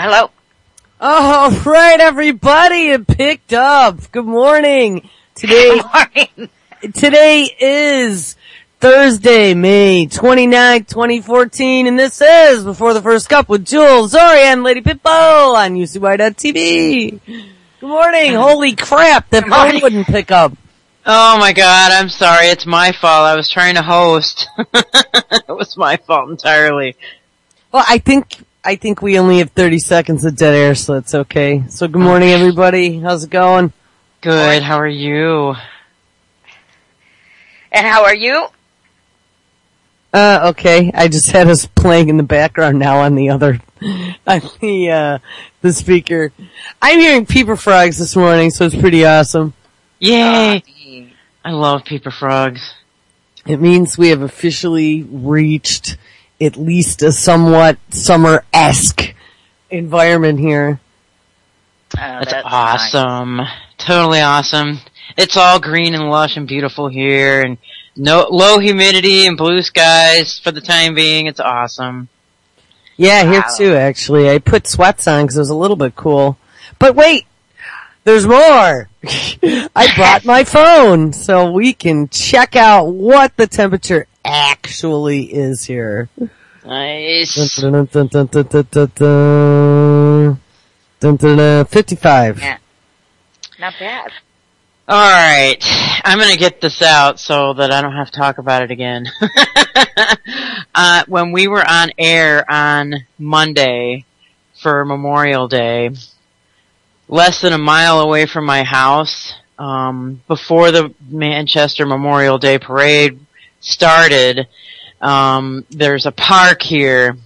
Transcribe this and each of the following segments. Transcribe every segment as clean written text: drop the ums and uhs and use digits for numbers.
Hello. All right, everybody, it picked up. Good morning. Today is Thursday, May 29th, 2014, and this is Before the First Cup with Jules, Zori, and Lady Pitbull on UCY.TV. Good morning. Holy crap, that phone wouldn't pick up. Oh my god, I'm sorry, it's my fault. I was trying to host. It was my fault entirely. Well, I think we only have 30 seconds of dead air, so it's okay. So good morning, everybody. How's it going? Good, how are you? And how are you? Okay. I just had us playing in the background now on the speaker. I'm hearing peeper frogs this morning, so it's pretty awesome. Yay! I love peeper frogs. It means we have officially reached at least a somewhat summer-esque environment here. That's awesome. Nice. Totally awesome. It's all green and lush and beautiful here, and low humidity and blue skies for the time being. It's awesome. Yeah, wow. Here too, actually. I put sweats on because it was a little bit cool. But wait! There's more! I brought my phone so we can check out what the temperature actually is here. Nice. 55. Yeah. Not bad. Alright. I'm gonna get this out so that I don't have to talk about it again. When we were on air on Monday for Memorial Day, less than a mile away from my house, before the Manchester Memorial Day Parade started, there's a park here,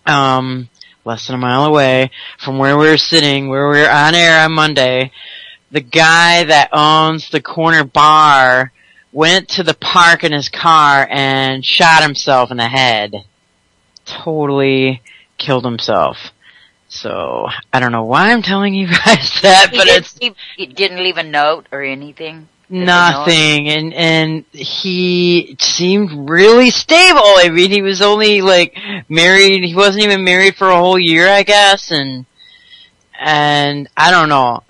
less than a mile away from where we were sitting, where we were on air on Monday. The guy that owns the corner bar went to the park in his car and shot himself in the head. Totally killed himself. So, I don't know why I'm telling you guys that, He didn't leave a note or anything? Nothing, and he seemed really stable. I mean, he was only, married, he wasn't even married for a whole year, I guess, and I don't know,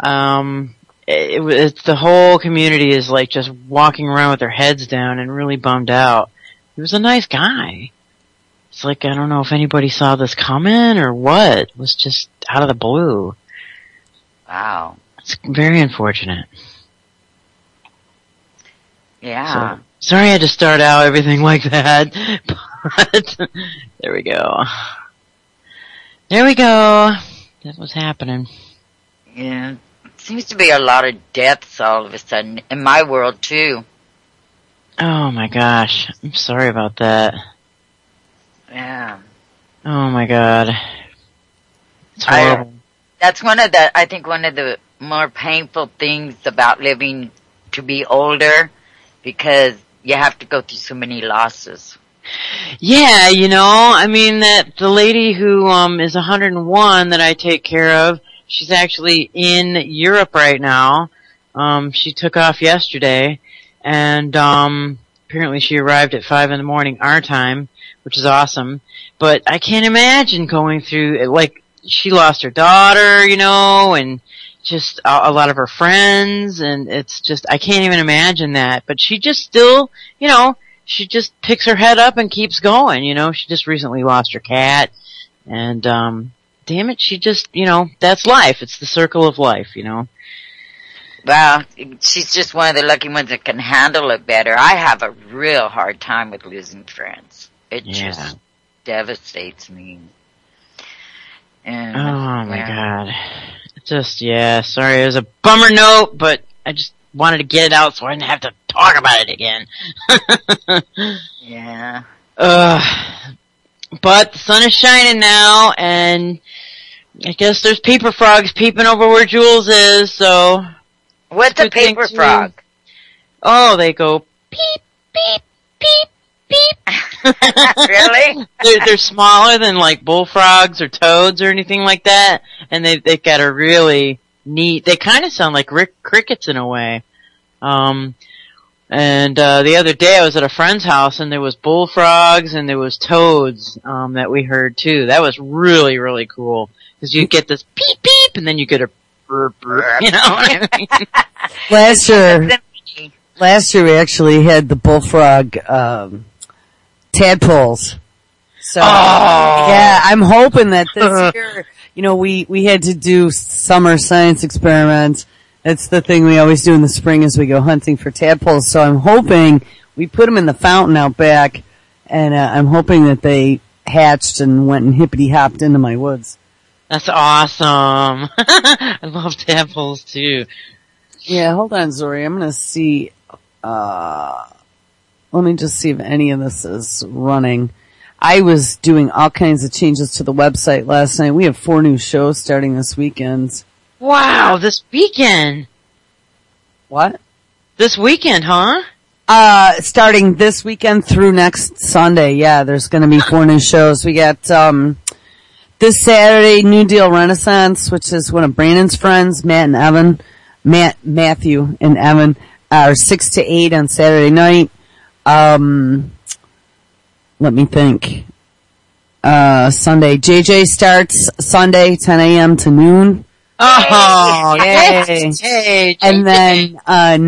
it's the whole community is, just walking around with their heads down and really bummed out. He was a nice guy. It's I don't know if anybody saw this coming or what. It was just out of the blue. Wow. It's very unfortunate. Yeah. So, sorry I had to start out everything like that, but there we go. There we go. That was happening. Yeah. Seems to be a lot of deaths all of a sudden, in my world too. Oh my gosh. I'm sorry about that. Yeah. Oh my god. It's horrible. That's I think one of the more painful things about living to be older, because you have to go through so many losses. Yeah, the lady who is 101 that I take care of, she's actually in Europe right now. She took off yesterday, and apparently she arrived at 5 a.m. our time, which is awesome. But I can't imagine going through, she lost her daughter, and just a lot of her friends, and it's just, I can't even imagine that. But she just still, she just picks her head up and keeps going, She just recently lost her cat, and damn it, she just, that's life. It's the circle of life, Well, she's just one of the lucky ones that can handle it better. I have a real hard time with losing friends. It just devastates me. And, oh my god. Just, sorry, it was a bummer note, but I just wanted to get it out so I didn't have to talk about it again. Yeah. But the sun is shining now, and I guess there's peeper frogs peeping over where Jules is, so... What's a paper frog? Oh, they go peep, peep, peep, peep. Really? They're smaller than bullfrogs or toads or anything like that, and they've got a really neat. They kind of sound like crickets in a way. And the other day I was at a friend's house and there was bullfrogs and there was toads that we heard too. That was really, really cool. Because you get this beep beep, and then you get a burp burp. You know what I mean? Last year we actually had the bullfrog tadpoles. So yeah, I'm hoping that this year, you know, we had to do summer science experiments. That's the thing we always do in the spring as we go hunting for tadpoles. So I'm hoping we put them in the fountain out back, and I'm hoping that they hatched and went and hippity hopped into my woods. That's awesome. I love tadpoles too. Yeah, hold on, Zori. I'm gonna see. Let me just see if any of this is running. I was doing all kinds of changes to the website last night. We have 4 new shows starting this weekend. Wow, this weekend. What? This weekend, huh? Starting this weekend through next Sunday. Yeah, there's gonna be 4 new shows. We got, this Saturday, New Deal Renaissance, which is one of Brandon's friends, Matthew and Evan, are 6 to 8 on Saturday night. Let me think. Sunday. JJ starts Sunday, 10 a.m. to noon. Oh, yay. Hey, and then,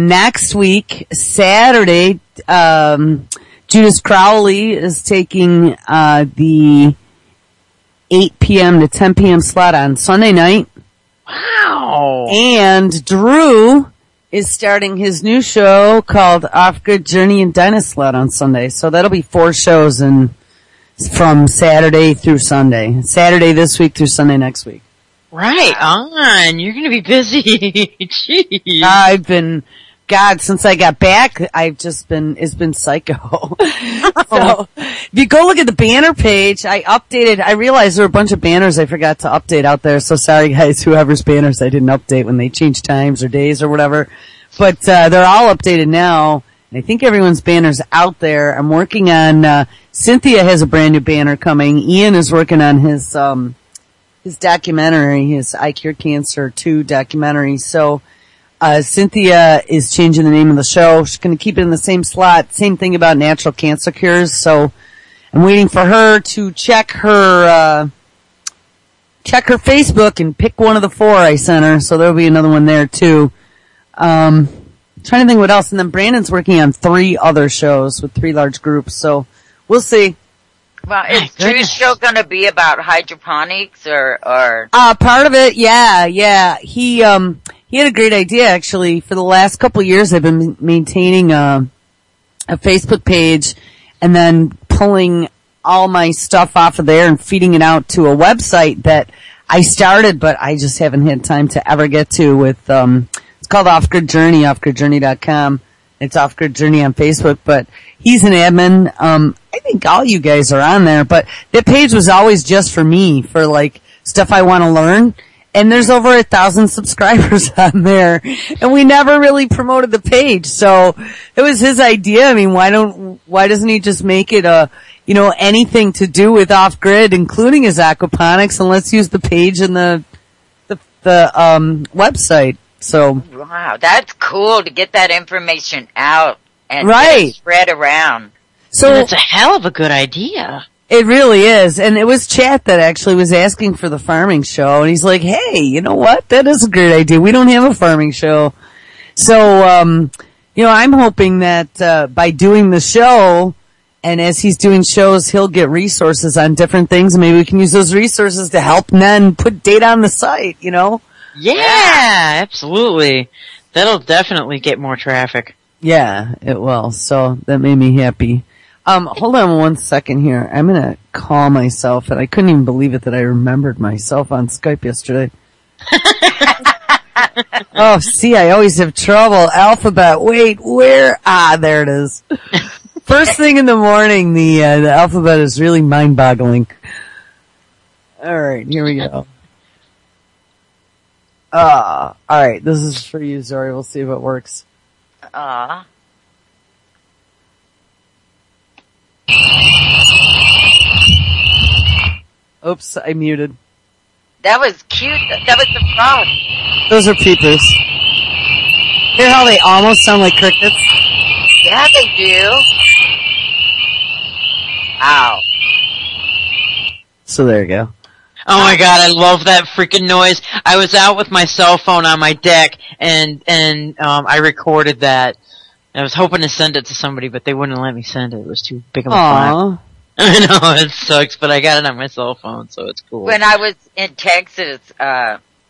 next week, Saturday, Judas Crowley is taking, the 8 p.m. to 10 p.m. slot on Sunday night. Wow. And Drew is starting his new show called Off-Grid Journey and Dynasty slot on Sunday. So that'll be 4 shows from Saturday through Sunday. Saturday this week through Sunday next week. Right on. You're gonna be busy. Jeez. Since I got back, it's been psycho. So, if you go look at the banner page, I realized there were a bunch of banners I forgot to update out there, so sorry guys, whoever's banners I didn't update when they changed times or days or whatever. But, they're all updated now, and I think everyone's banner's out there. I'm working on, Cynthia has a brand new banner coming. Ian is working on his documentary, his I Cure Cancer 2 documentary, so, Cynthia is changing the name of the show. She's going to keep it in the same slot. Same thing about natural cancer cures. So I'm waiting for her to check her Facebook and pick one of the 4 I sent her. So there'll be another one there too. Trying to think what else. And then Brandon's working on 3 other shows with 3 large groups. So we'll see. Well, is Drew's show going to be about hydroponics or? Part of it, yeah. He had a great idea actually. For the last couple of years I've been maintaining a Facebook page and then pulling all my stuff off of there and feeding it out to a website that I started but I just haven't had time to ever get to with, it's called Off-Grid Journey, offgridjourney.com. It's Off-Grid Journey on Facebook, but he's an admin. I think all you guys are on there, but that page was always just for me, for like stuff I want to learn. And there's over 1,000 subscribers on there, and we never really promoted the page. So it was his idea. I mean, why doesn't he just make it anything to do with off-grid, including his aquaponics, and let's use the page and the website. So. Wow, that's cool to get that information out and right. Spread around. So it's a hell of a good idea. It really is. And it was Chat that actually was asking for the farming show. And he's like, hey, you know what? That is a great idea. We don't have a farming show. So, I'm hoping that, by doing the show, and as he's doing shows, he'll get resources on different things. And maybe we can use those resources to help Nen put data on the site, Yeah, absolutely. That'll definitely get more traffic. Yeah, it will. So that made me happy. Hold on 1 second here. I'm gonna call myself, and I couldn't even believe it that I remembered myself on Skype yesterday. Oh, see, I always have trouble. Alphabet. Wait, where? There it is. First thing in the morning, the alphabet is really mind-boggling. Alright, here we go. Alright, this is for you, Zori. We'll see if it works. Oops, I muted. That was cute. That was the frog. Those are peepers. Hear how they almost sound like crickets? Yeah, they do. Ow. So there you go. Oh my god, I love that freaking noise. I was out with my cell phone on my deck and I recorded that. I was hoping to send it to somebody, but they wouldn't let me send it. It was too big of a file. I know, it sucks, but I got it on my cell phone, so it's cool. When I was in Texas,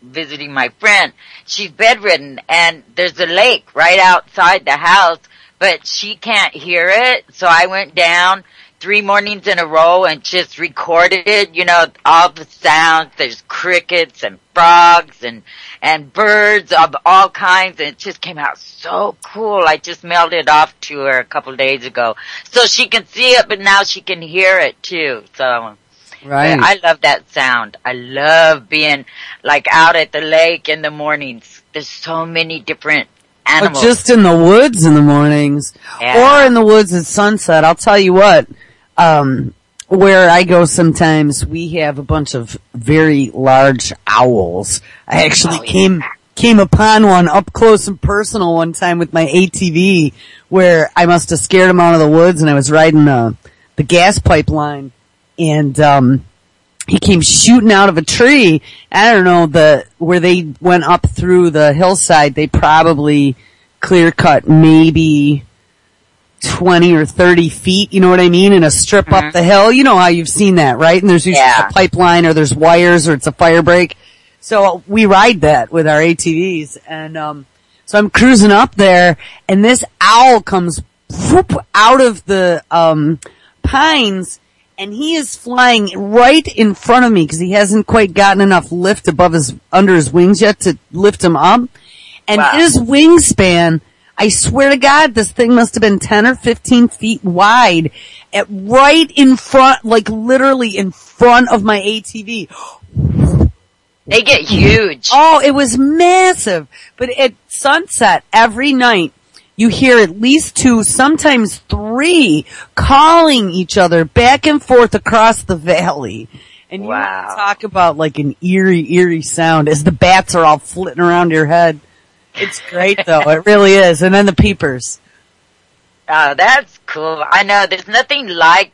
visiting my friend, she's bedridden, and there's a lake right outside the house, but she can't hear it, so I went down 3 mornings in a row and just recorded, all the sounds. There's crickets and frogs and birds of all kinds, and it just came out so cool. I just mailed it off to her a couple of days ago. So she can see it, but now she can hear it too. So, right. I love that sound. I love being like out at the lake in the mornings. There's so many different animals. Or just in the woods in the mornings. Yeah. Or in the woods at sunset. I'll tell you what. Where I go sometimes, we have a bunch of very large owls. I actually came upon one up close and personal one time with my ATV, where I must have scared him out of the woods, and I was riding the gas pipeline, and he came shooting out of a tree. I don't know, where they went up through the hillside, they probably clear cut maybe 20 or 30 feet, you know what I mean, in a strip up the hill. You know how you've seen that, right? And there's usually a pipeline, or there's wires, or it's a fire break. So we ride that with our ATVs, and so I'm cruising up there, and this owl comes whoop out of the pines, and he is flying right in front of me because he hasn't quite gotten enough lift under his wings yet to lift him up. And his wingspan, I swear to God, this thing must have been 10 or 15 feet wide, right in front, like literally in front of my ATV. They get huge. Oh, it was massive. But at sunset, every night, you hear at least 2, sometimes 3, calling each other back and forth across the valley. And you talk about like an eerie sound as the bats are all flitting around your head. It's great though. It really is. And then the peepers. Oh, that's cool. I know there's nothing like,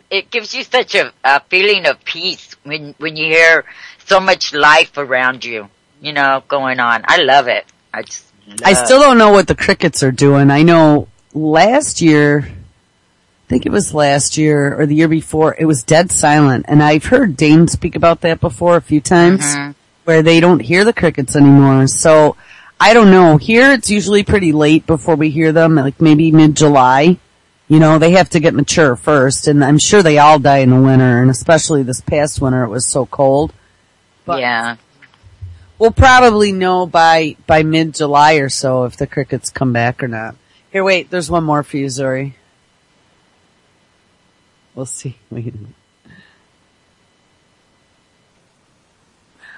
it gives you such a feeling of peace when you hear so much life around you, going on. I love it. I still don't know what the crickets are doing. I know last year, I think it was last year or the year before, it was dead silent. And I've heard Dane speak about that before a few times, where they don't hear the crickets anymore. So I don't know. Here it's usually pretty late before we hear them, like maybe mid-July. They have to get mature first, and I'm sure they all die in the winter, and especially this past winter it was so cold. But yeah. We'll probably know by mid-July or so if the crickets come back or not. Here, wait, there's one more for you, Zori. We'll see. Wait a minute.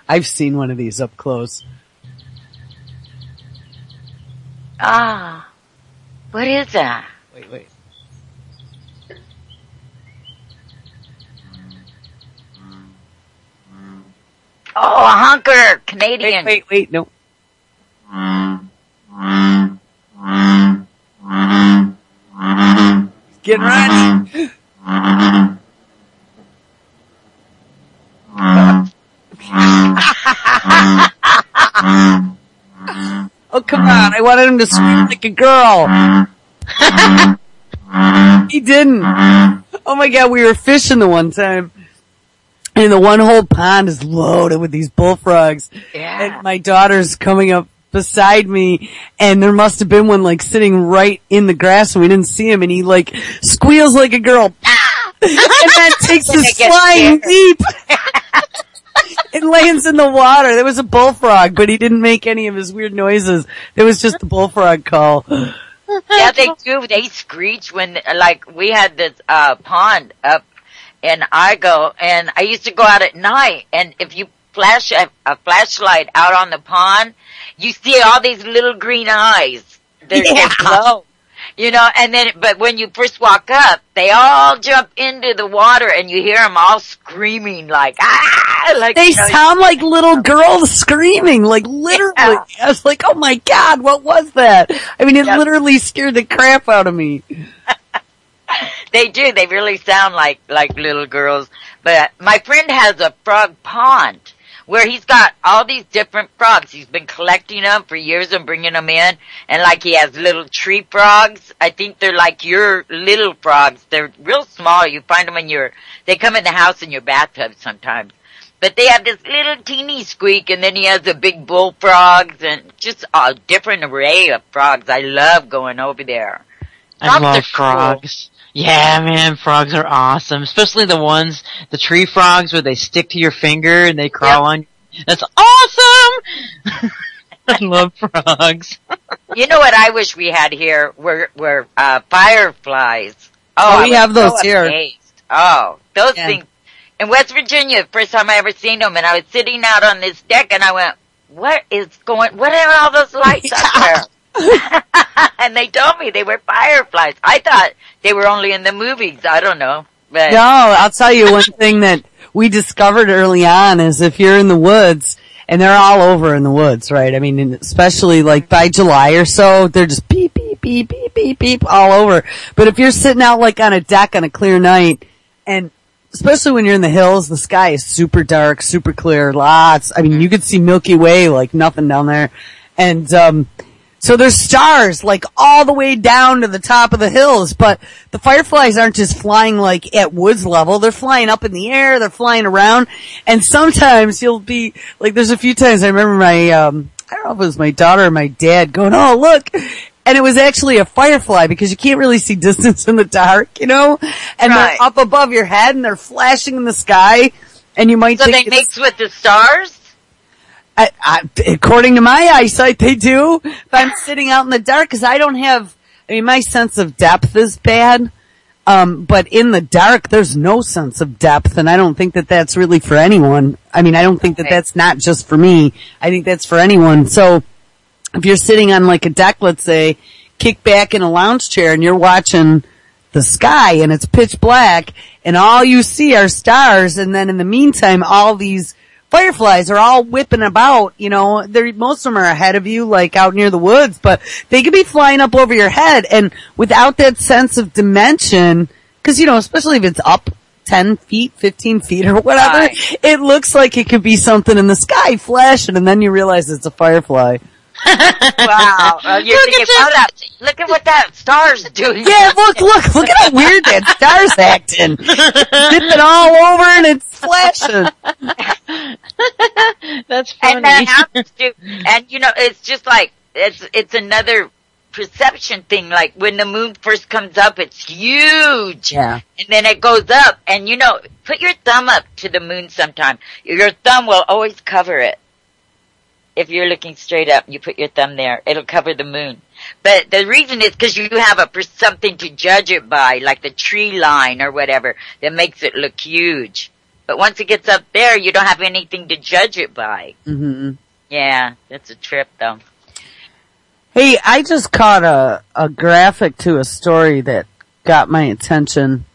I've seen one of these up close. Ah, what is that? Wait. Oh, a honker! Canadian. Wait, no. Get ready. Oh, come on. I wanted him to scream like a girl. He didn't. Oh my God, we were fishing the one time. And the one whole pond is loaded with these bullfrogs. Yeah. And my daughter's coming up beside me, and there must have been one like sitting right in the grass, and we didn't see him, and he like squeals like a girl. And then takes this flying leap. It lands in the water. There was a bullfrog, but he didn't make any of his weird noises. It was just the bullfrog call. Yeah, they do. They screech when, like, we had this pond up in Igo, and I used to go out at night, and if you flash a flashlight out on the pond, you see all these little green eyes. They glow. And then, but when you first walk up, they all jump into the water, and you hear them all screaming like, they sound like little girls screaming, like literally. Yeah. I was like, oh my God, what was that? I mean, it literally scared the crap out of me. They do. They really sound like little girls. But my friend has a frog pond where he's got all these different frogs. He's been collecting them for years and bringing them in. And like he has little tree frogs. I think they're like your little frogs. They're real small. You find them they come in the house in your bathtub sometimes. But they have this little teeny squeak, and then he has the big bullfrogs and just a different array of frogs. I love going over there. I love frogs. Cool. Yeah, man, frogs are awesome. Especially the tree frogs where they stick to your finger and they crawl on. That's awesome! I love frogs. You know what I wish we had here were fireflies. Oh, we have those here. Oh, those things. In West Virginia, the first time I ever seen them, and I was sitting out on this deck, and I went, what are all those lights up there? And they told me they were fireflies. I thought they were only in the movies. I don't know. But no, I'll tell you one thing that we discovered early on is if you're in the woods, and they're all over in the woods, right? I mean, especially like by July or so, they're just beep, beep, beep, beep, beep, beep all over. But if you're sitting out like on a deck on a clear night, and especially when you're in the hills, the sky is super dark, super clear, you could see Milky Way like nothing down there. And, so there's stars like all the way down to the top of the hills, but the fireflies aren't just flying like at woods level. They're flying up in the air, they're flying around, and sometimes you'll be, like there's a few times I remember my, I don't know if it was my daughter or my dad going, oh look, and it was actually a firefly because you can't really see distance in the dark, and they're up above your head and they're flashing in the sky, and you might think they mix with the stars? According to my eyesight, they do. If I'm sitting out in the dark, because my sense of depth is bad. But in the dark, there's no sense of depth, and I don't think that that's really for anyone. I mean, I don't think that that's not just for me. I think that's for anyone. So, if you're sitting on like a deck, let's say, kick back in a lounge chair, and you're watching the sky, and it's pitch black, and all you see are stars, and then in the meantime, all these fireflies are all whipping about, most of them are ahead of you, like out near the woods, but they could be flying up over your head, and without that sense of dimension, cause especially if it's up 10 feet, 15 feet or whatever, it looks like it could be something in the sky flashing, and then you realize it's a firefly. Wow. You're thinking, look at what that star's doing. Yeah, look at how weird that star's acting. Dipping all over and it's flashing. That's funny. And that happens too. And it's just like, it's another perception thing. Like when the moon first comes up, it's huge. Yeah. And then it goes up. And put your thumb up to the moon sometime. Your thumb will always cover it. If you're looking straight up, you put your thumb there, it'll cover the moon. But the reason is because you have something to judge it by, like the tree line or whatever, that makes it look huge. But once it gets up there, you don't have anything to judge it by. Mm-hmm. Yeah, that's a trip though. Hey, I just caught a graphic to a story that got my attention,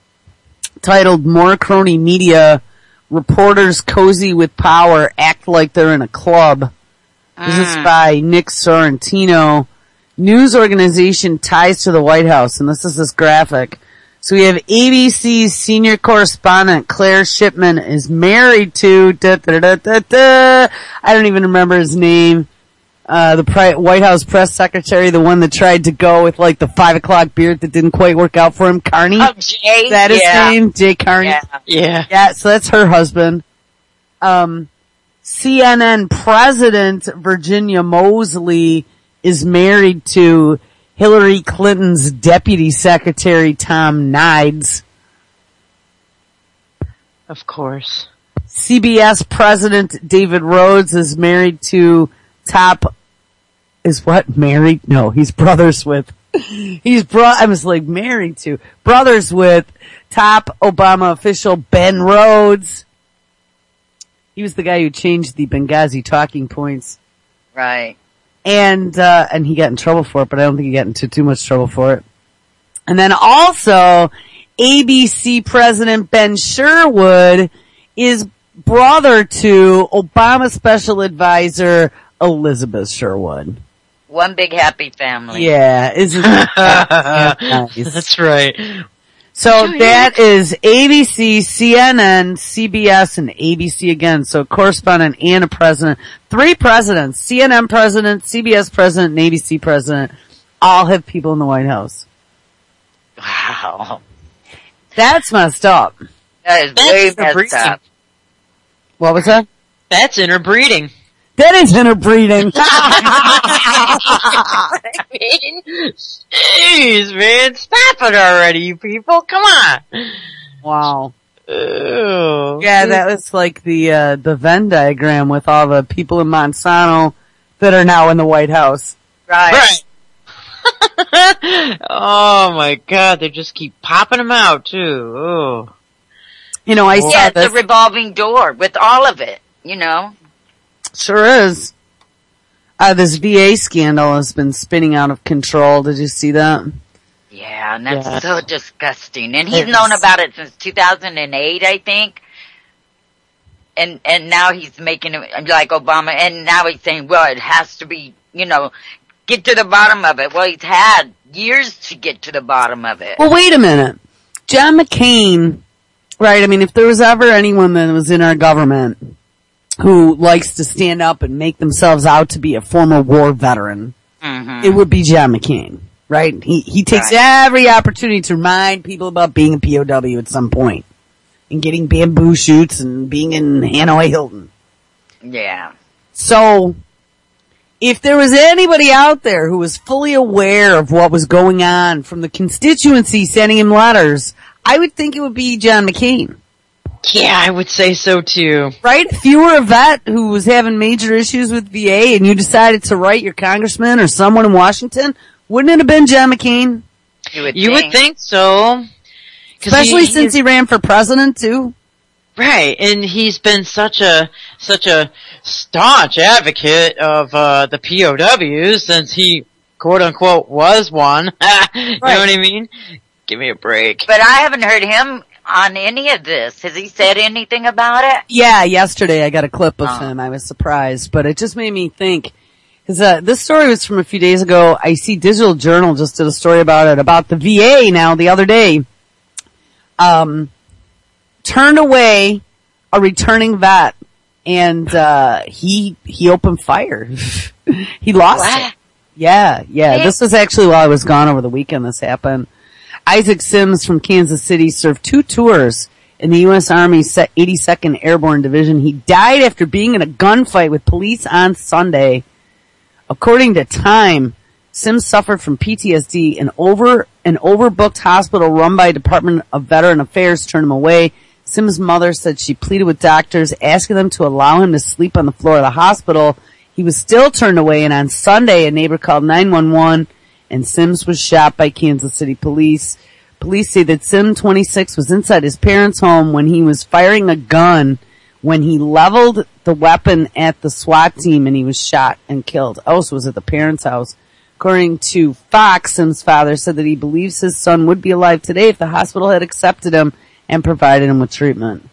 titled More Crony Media, Reporters Cozy with Power Act Like They're in a Club. This is by Nick Sorrentino. News organization ties to the White House, and this is this graphic. So we have ABC's senior correspondent Claire Shipman is married to I don't even remember his name. The White House press secretary, the one that tried to go with like the 5 o'clock beard that didn't quite work out for him, Carney. Oh, Jay. Is that his name? Jay Carney. Yeah. So that's her husband. CNN President Virginia Mosley is married to Hillary Clinton's Deputy Secretary Tom Nides. Of course. CBS President David Rhodes is married to he's brothers with, brothers with top Obama official Ben Rhodes. He was the guy who changed the Benghazi talking points. Right. And he got in trouble for it, but I don't think he got into too much trouble for it. And then also, ABC President Ben Sherwood is brother to Obama Special Advisor Elizabeth Sherwood. One big happy family. Yeah, isn't that nice? That's right. So that is ABC, CNN, CBS, and ABC again. So a correspondent and a president. 3 presidents, CNN president, CBS president, and ABC president, all have people in the White House. Wow. That's messed up. That is way messed up. What was that? That's interbreeding. That is interbreeding. I mean, jeez, man, stop it already, you people. Come on. Wow. Ew. Yeah, that was like the Venn diagram with all the people in Monsanto that are now in the White House. Right. Oh my God, they just keep popping them out too. Oh. You know, I saw this. It's a revolving door with all of it, you know. Sure is. This VA scandal has been spinning out of control. Did you see that? Yeah, and that's so disgusting. And he's known about it since 2008, I think. And now he's making it like Obama, and now he's saying, well, it has to be, you know, get to the bottom of it. Well, he's had years to get to the bottom of it. Well, wait a minute. John McCain, right, I mean, if there was ever anyone that was in our government who likes to stand up and make themselves out to be a former war veteran, it would be John McCain, right? He takes every opportunity to remind people about being a POW at some point and getting bamboo shoots and being in Hanoi Hilton. Yeah. So, if there was anybody out there who was fully aware of what was going on from the constituency sending him letters, I would think it would be John McCain. Yeah, I would say so too. Right? If you were a vet who was having major issues with VA and you decided to write your congressman or someone in Washington, wouldn't it have been John McCain? You would think so. Especially since he ran for president too. Right, and he's been such a staunch advocate of the POWs since he quote unquote was one. You know what I mean? Give me a break. But I haven't heard him on any of this. Has he said anything about it? Yeah, yesterday I got a clip of him. I was surprised, but it just made me think. Because this story was from a few days ago. I see Digital Journal just did a story about it, about the VA now the other day. Turned away a returning vet, and he opened fire. He lost it. Yeah. This was actually while I was gone over the weekend this happened. Isaac Sims from Kansas City served 2 tours in the U.S. Army's 82nd Airborne Division. He died after being in a gunfight with police on Sunday. According to Time, Sims suffered from PTSD. An overbooked hospital run by Department of Veteran Affairs turned him away. Sims' mother said she pleaded with doctors, asking them to allow him to sleep on the floor of the hospital. He was still turned away, and on Sunday, a neighbor called 911, and Sims was shot by Kansas City police. Police say that Sim, 26, was inside his parents' home when he was firing a gun when he leveled the weapon at the SWAT team, and he was shot and killed. Also was at the parents' house. According to Fox, Sim's father said that he believes his son would be alive today if the hospital had accepted him and provided him with treatment.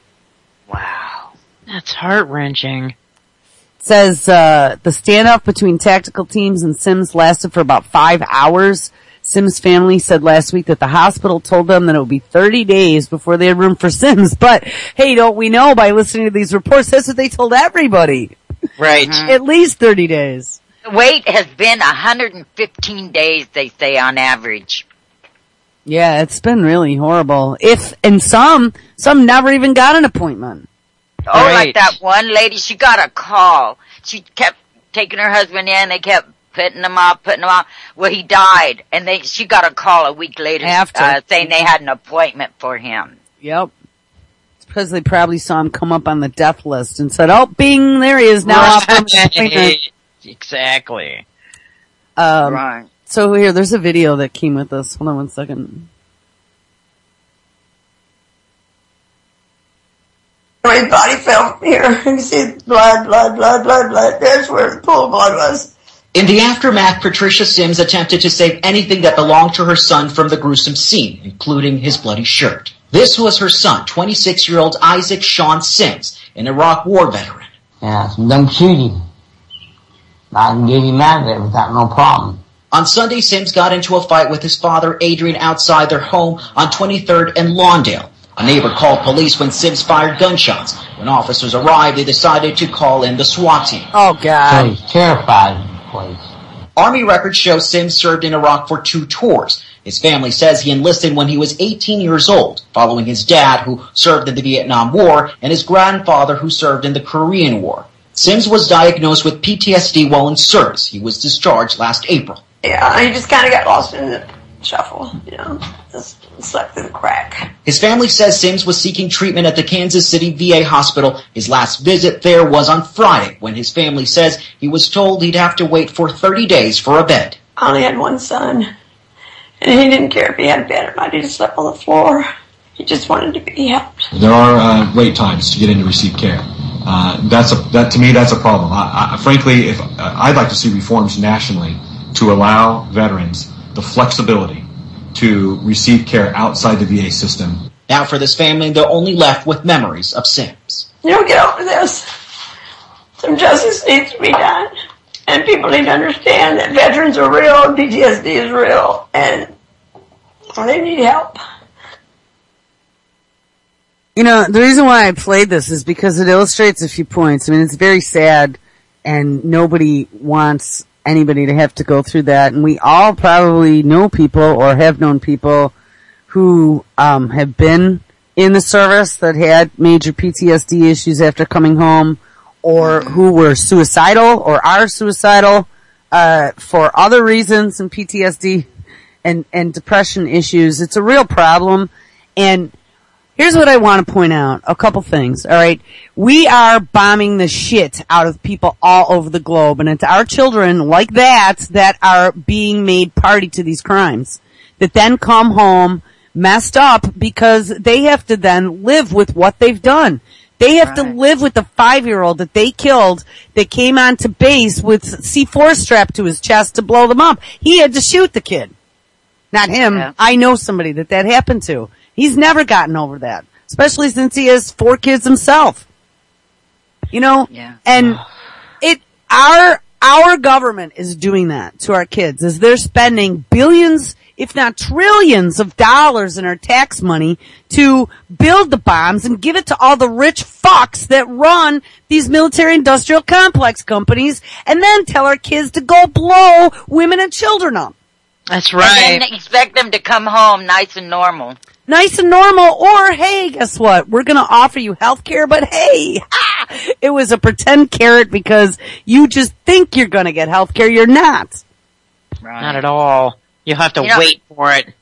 Wow. That's heart-wrenching. It says the standoff between tactical teams and Sims lasted for about 5 hours. Sims' family said last week that the hospital told them that it would be 30 days before they had room for Sims. But, hey, don't we know by listening to these reports, that's what they told everybody. Right. At least 30 days. The wait has been 115 days, they say, on average. Yeah, it's been really horrible. And some never even got an appointment. Oh, like that one lady, she got a call. She kept taking her husband in, they kept putting him off. Well, he died, and she got a call a week later saying they had an appointment for him. Yep. It's because they probably saw him come up on the death list and said, oh, bing, there he is now. Right. Exactly. Right. So here, there's a video that came with this. Hold on one second. My body fell from here. You can see blood. That's where the pool of blood was. In the aftermath, Patricia Sims attempted to save anything that belonged to her son from the gruesome scene, including his bloody shirt. This was her son, 26-year-old Isaac Sean Sims, an Iraq war veteran. Yeah, some dumb shooting. I can get him out of there without no problem. On Sunday, Sims got into a fight with his father, Adrian, outside their home on 23rd and Lawndale. A neighbor called police when Sims fired gunshots. When officers arrived, they decided to call in the SWAT team. Oh, God. So he's terrified of the place. Army records show Sims served in Iraq for 2 tours. His family says he enlisted when he was 18 years old, following his dad, who served in the Vietnam War, and his grandfather, who served in the Korean War. Sims was diagnosed with PTSD while in service. He was discharged last April. Yeah, he just kind of got lost in the shuffle, just slept through the crack. His family says Sims was seeking treatment at the Kansas City VA hospital. His last visit there was on Friday, when his family says he was told he'd have to wait for 30 days for a bed. I only had one son, and he didn't care if he had a bed or not. He just slept on the floor. He just wanted to be helped. There are wait times to get in to receive care. To me, that's a problem. Frankly, I'd like to see reforms nationally to allow veterans the flexibility to receive care outside the VA system. Now for this family, they're only left with memories of Sims. Get over this. Some justice needs to be done. And people need to understand that veterans are real and PTSD is real. And they need help. The reason why I played this is because it illustrates a few points. I mean, it's very sad, and nobody wants anybody to have to go through that. And we all probably know people or have known people who have been in the service that had major PTSD issues after coming home, or who were suicidal or are suicidal for other reasons, and PTSD and depression issues. It's a real problem. And here's what I want to point out. A couple things, all right? We are bombing the shit out of people all over the globe, and it's our children like that are being made party to these crimes, that then come home messed up because they have to then live with what they've done. They have to live with the 5-year-old that they killed that came onto base with C4 strapped to his chest to blow them up. He had to shoot the kid. Not him. Yeah. I know somebody that happened to. He's never gotten over that, especially since he has 4 kids himself. Yeah. And our government is doing that to our kids, as they're spending billions, if not trillions of dollars in our tax money to build the bombs and give it to all the rich fucks that run these military industrial complex companies, and then tell our kids to go blow women and children up. That's right. And then expect them to come home nice and normal. Nice and normal, or hey, guess what? We're gonna offer you health care, but hey, it was a pretend carrot because you just think you're gonna get health care. You're not. Right. Not at all. You have to wait for it.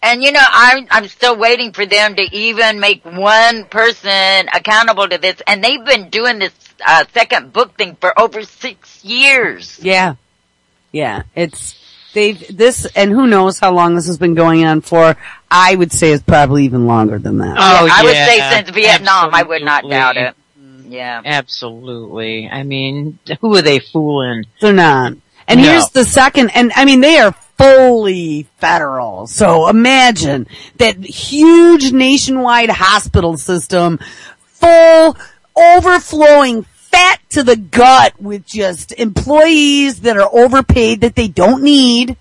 And I'm still waiting for them to even make one person accountable to this. And they've been doing this second book thing for over 6 years. Yeah. Yeah. And who knows how long this has been going on for. I would say it's probably even longer than that. Oh, yeah. I would say since Vietnam. Absolutely. I would not doubt it. Yeah. Absolutely. I mean, who are they fooling? They're not. And here's the second, and I mean, they are fully federal. So imagine that huge nationwide hospital system, full, overflowing, fat to the gut with just employees that are overpaid that they don't need,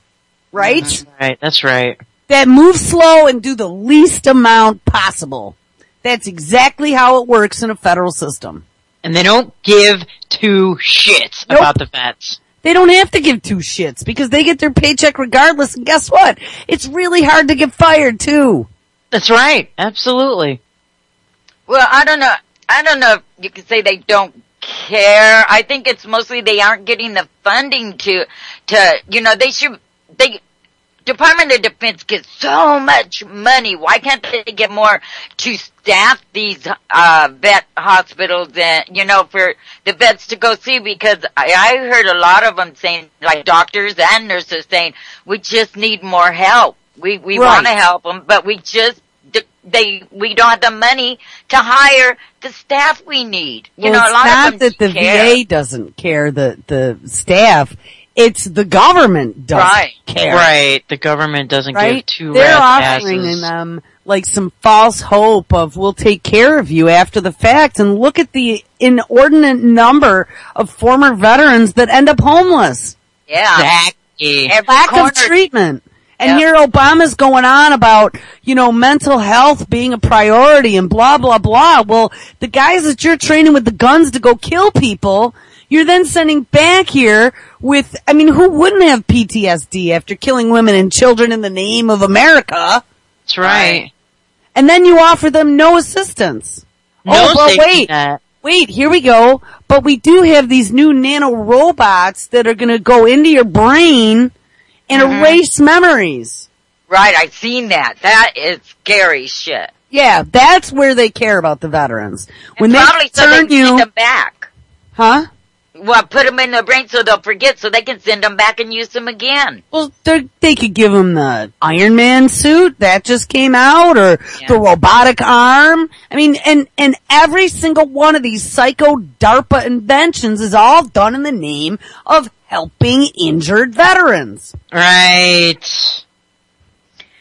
right? Right, that's right. That move slow and do the least amount possible. That's exactly how it works in a federal system. And they don't give 2 shits about the vets. They don't have to give 2 shits because they get their paycheck regardless. And guess what? It's really hard to get fired too. That's right. Absolutely. Well, I don't know if you could say they don't care. I think it's mostly they aren't getting the funding to Department of Defense gets so much money. Why can't they get more to staff these vet hospitals and for the vets to go see? Because I heard a lot of them saying, like doctors and nurses saying, we just need more help. We want to help them, but we don't have the money to hire the staff we need. Well, a lot of them that the VA doesn't care, the staff. It's the government doesn't care. Right. The government doesn't give 2 They're rat's offering asses. them like some false hope of we'll take care of you after the fact, and look at the inordinate number of former veterans that end up homeless. Yeah. lack of treatment. And here Obama's going on about, mental health being a priority and blah, blah, blah. Well, the guys that you're training with the guns to go kill people, you're then sending back here with, who wouldn't have PTSD after killing women and children in the name of America? That's right. And then you offer them no assistance. Wait, here we go. But we do have these new nano robots that are going to go into your brain and erase memories. Right, I've seen that. That is scary shit. Yeah, that's where they care about the veterans. When and they probably so they can send them back. Huh? Well, put them in their brain so they'll forget so they can send them back and use them again. Well, they could give them the Iron Man suit that just came out or the robotic arm. And every single one of these psycho DARPA inventions is all done in the name of helping injured veterans. Right.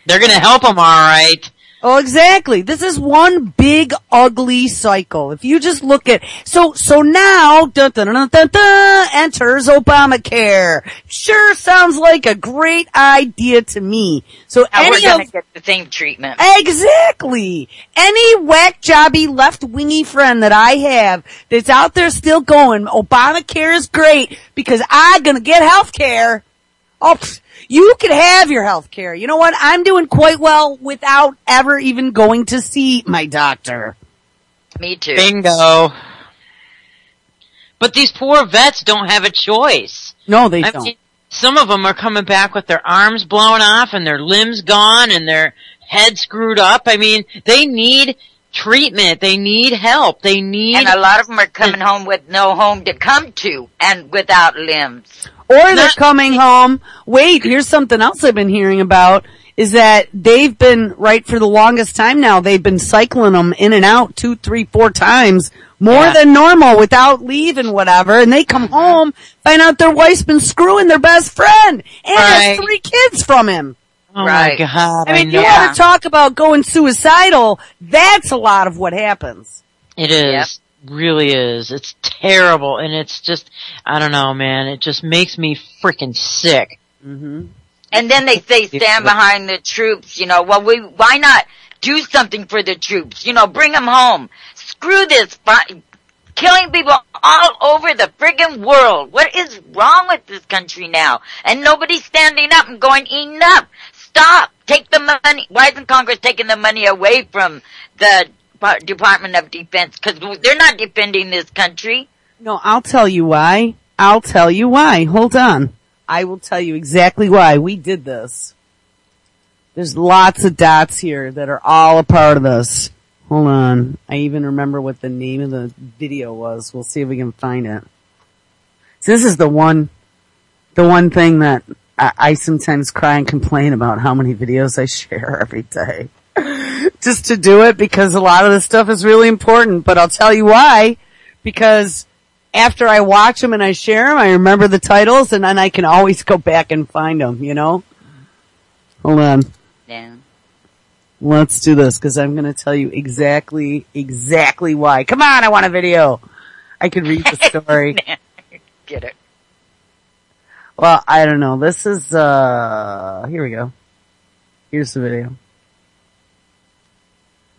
They're gonna help them, alright. Oh, exactly. This is one big ugly cycle. If you just look at, so now, enters Obamacare. Sure sounds like a great idea to me. So we're gonna get the same treatment. Exactly. Any whack jobby left wingy friend that I have that's out there still going, Obamacare is great because I'm gonna get health care. Oh, you can have your health care. You know what? I'm doing quite well without ever even going to see my doctor. Me too. Bingo. But these poor vets don't have a choice. No, they don't. Some of them are coming back with their arms blown off and their limbs gone and their head screwed up. They need treatment. They need help. And a lot of them are coming home with no home to come to and without limbs. Or they're coming home. Wait, here's something else I've been hearing about, is that they've been, for the longest time now, they've been cycling them in and out 2, 3, 4 times, more than normal, without leave and whatever, and they come home, find out their wife's been screwing their best friend, and has 3 kids from him. Oh my God. You want to talk about going suicidal, that's a lot of what happens. It is. Yep. Really is. It's terrible, and it's just, I don't know, man. It just makes me freaking sick. Mm-hmm. And then they say stand behind the troops, well, why not do something for the troops? Bring them home. Screw this, killing people all over the friggin' world. What is wrong with this country now? And nobody's standing up and going, enough. Stop. Take the money. Why isn't Congress taking the money away from the Department of Defense? Because they're not defending this country. No, I'll tell you why. Hold on. I will tell you exactly why we did this. There's lots of dots here that are all a part of this. Hold on. I even remember what the name of the video was. We'll see if we can find it. So this is the one thing that I sometimes cry and complain about how many videos I share every day. Just to do it because a lot of this stuff is really important, but I'll tell you why. Because after I watch them and I share them, I remember the titles and then I can always go back and find them, Hold on. Yeah. Let's do this because I'm going to tell you exactly why. Come on, I want a video. I could read the story. Get it. Well, I don't know. This is, here we go. Here's the video.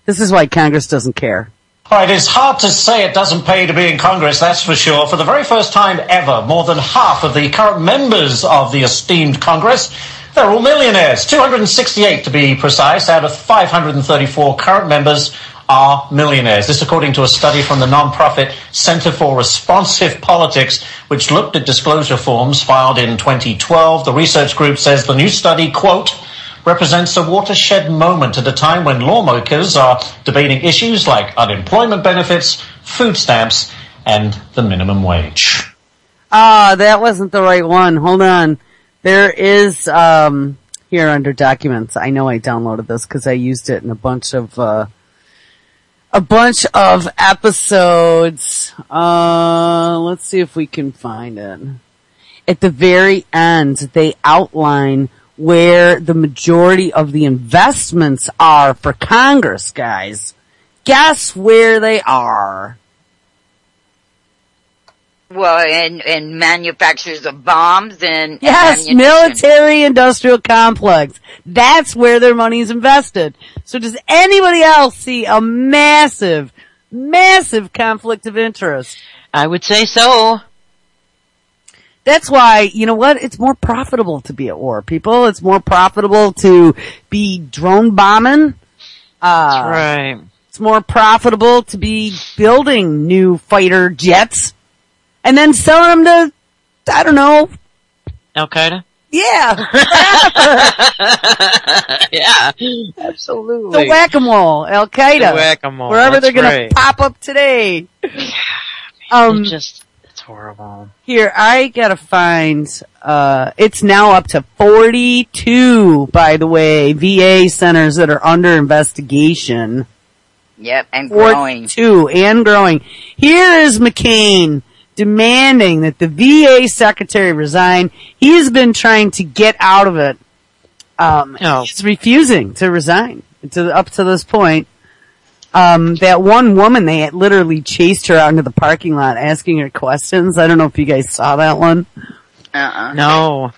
This is why Congress doesn't care. All right, it's hard to say it doesn't pay to be in Congress, that's for sure. For the very first time ever, more than half of the current members of the esteemed Congress, they're all millionaires. 268 to be precise, out of 534 current members are millionaires. This according to a study from the non-profit Center for Responsive Politics, which looked at disclosure forms filed in 2012. The research group says the new study, quote, represents a watershed moment at a time when lawmakers are debating issues like unemployment benefits, food stamps, and the minimum wage. That wasn't the right one. Hold on. There is, here under documents. I know I downloaded this because I used it in a bunch of episodes. Let's see if we can find it. At the very end, they outline where the majority of the investments are for Congress, guys. Guess where they are? Well, and manufacturers of bombs and yes, military industrial complex. That's where their money's invested. So does anybody else see a massive conflict of interest? I would say so. That's why, you know what? It's more profitable to be at war, people. It's more profitable to be drone bombing. That's right. It's more profitable to be building new fighter jets and then selling them to, I don't know. Al-Qaeda? Yeah. Yeah, absolutely. The whack-a-mole, Al-Qaeda. The whack-a-mole. Wherever they're gonna right. pop up today. It's horrible. Here, I gotta find, it's now up to 42, by the way, VA centers that are under investigation. Yep, and growing. 42, and growing. Here is McCain demanding that the VA secretary resign. He has been trying to get out of it. He's refusing to resign up to this point. That one woman, they had literally chased her out into the parking lot asking her questions. I don't know if you guys saw that one. No.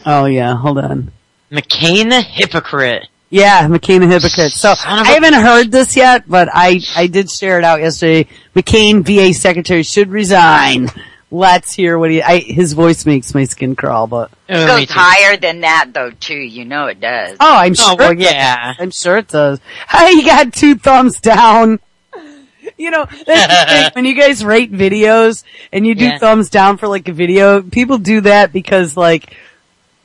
Oh yeah, hold on. McCain the hypocrite. Yeah, McCain the hypocrite. So I haven't heard this yet, but I did share it out yesterday. McCain, VA secretary, should resign. Let's hear what his voice makes my skin crawl, but. It goes higher than that though too, you know it does. Oh, I'm sure. Well, yeah. I'm sure it does. Hey, you got 2 thumbs down. You know, that's the thing. When you guys rate videos and you do thumbs down for like a video, people do that because like,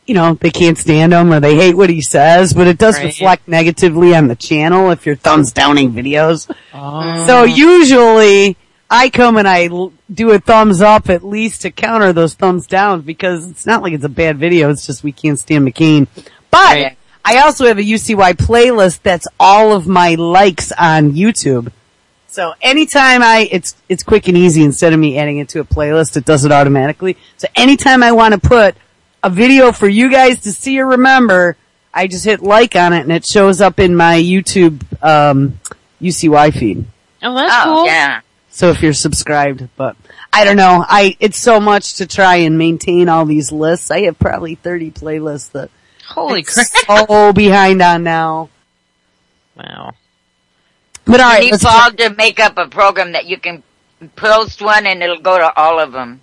you know, they can't stand him or they hate what he says, but it does reflect negatively on the channel if you're thumbs downing videos. Oh. So usually I come and I do a thumbs up at least to counter those thumbs down because it's not like it's a bad video, it's just we can't stand McCain. But I also have a UCY playlist that's all of my likes on YouTube. So anytime it's quick and easy instead of me adding it to a playlist, it does it automatically. So anytime I want to put a video for you guys to see or remember, I just hit like on it and it shows up in my YouTube, UCY feed. Oh, that's cool. Yeah. So if you're subscribed, but I don't know, it's so much to try and maintain all these lists. I have probably 30 playlists that Holy crap. so behind on now. Wow. But alright. You need Paul to make up a program that you can post one and it'll go to all of them.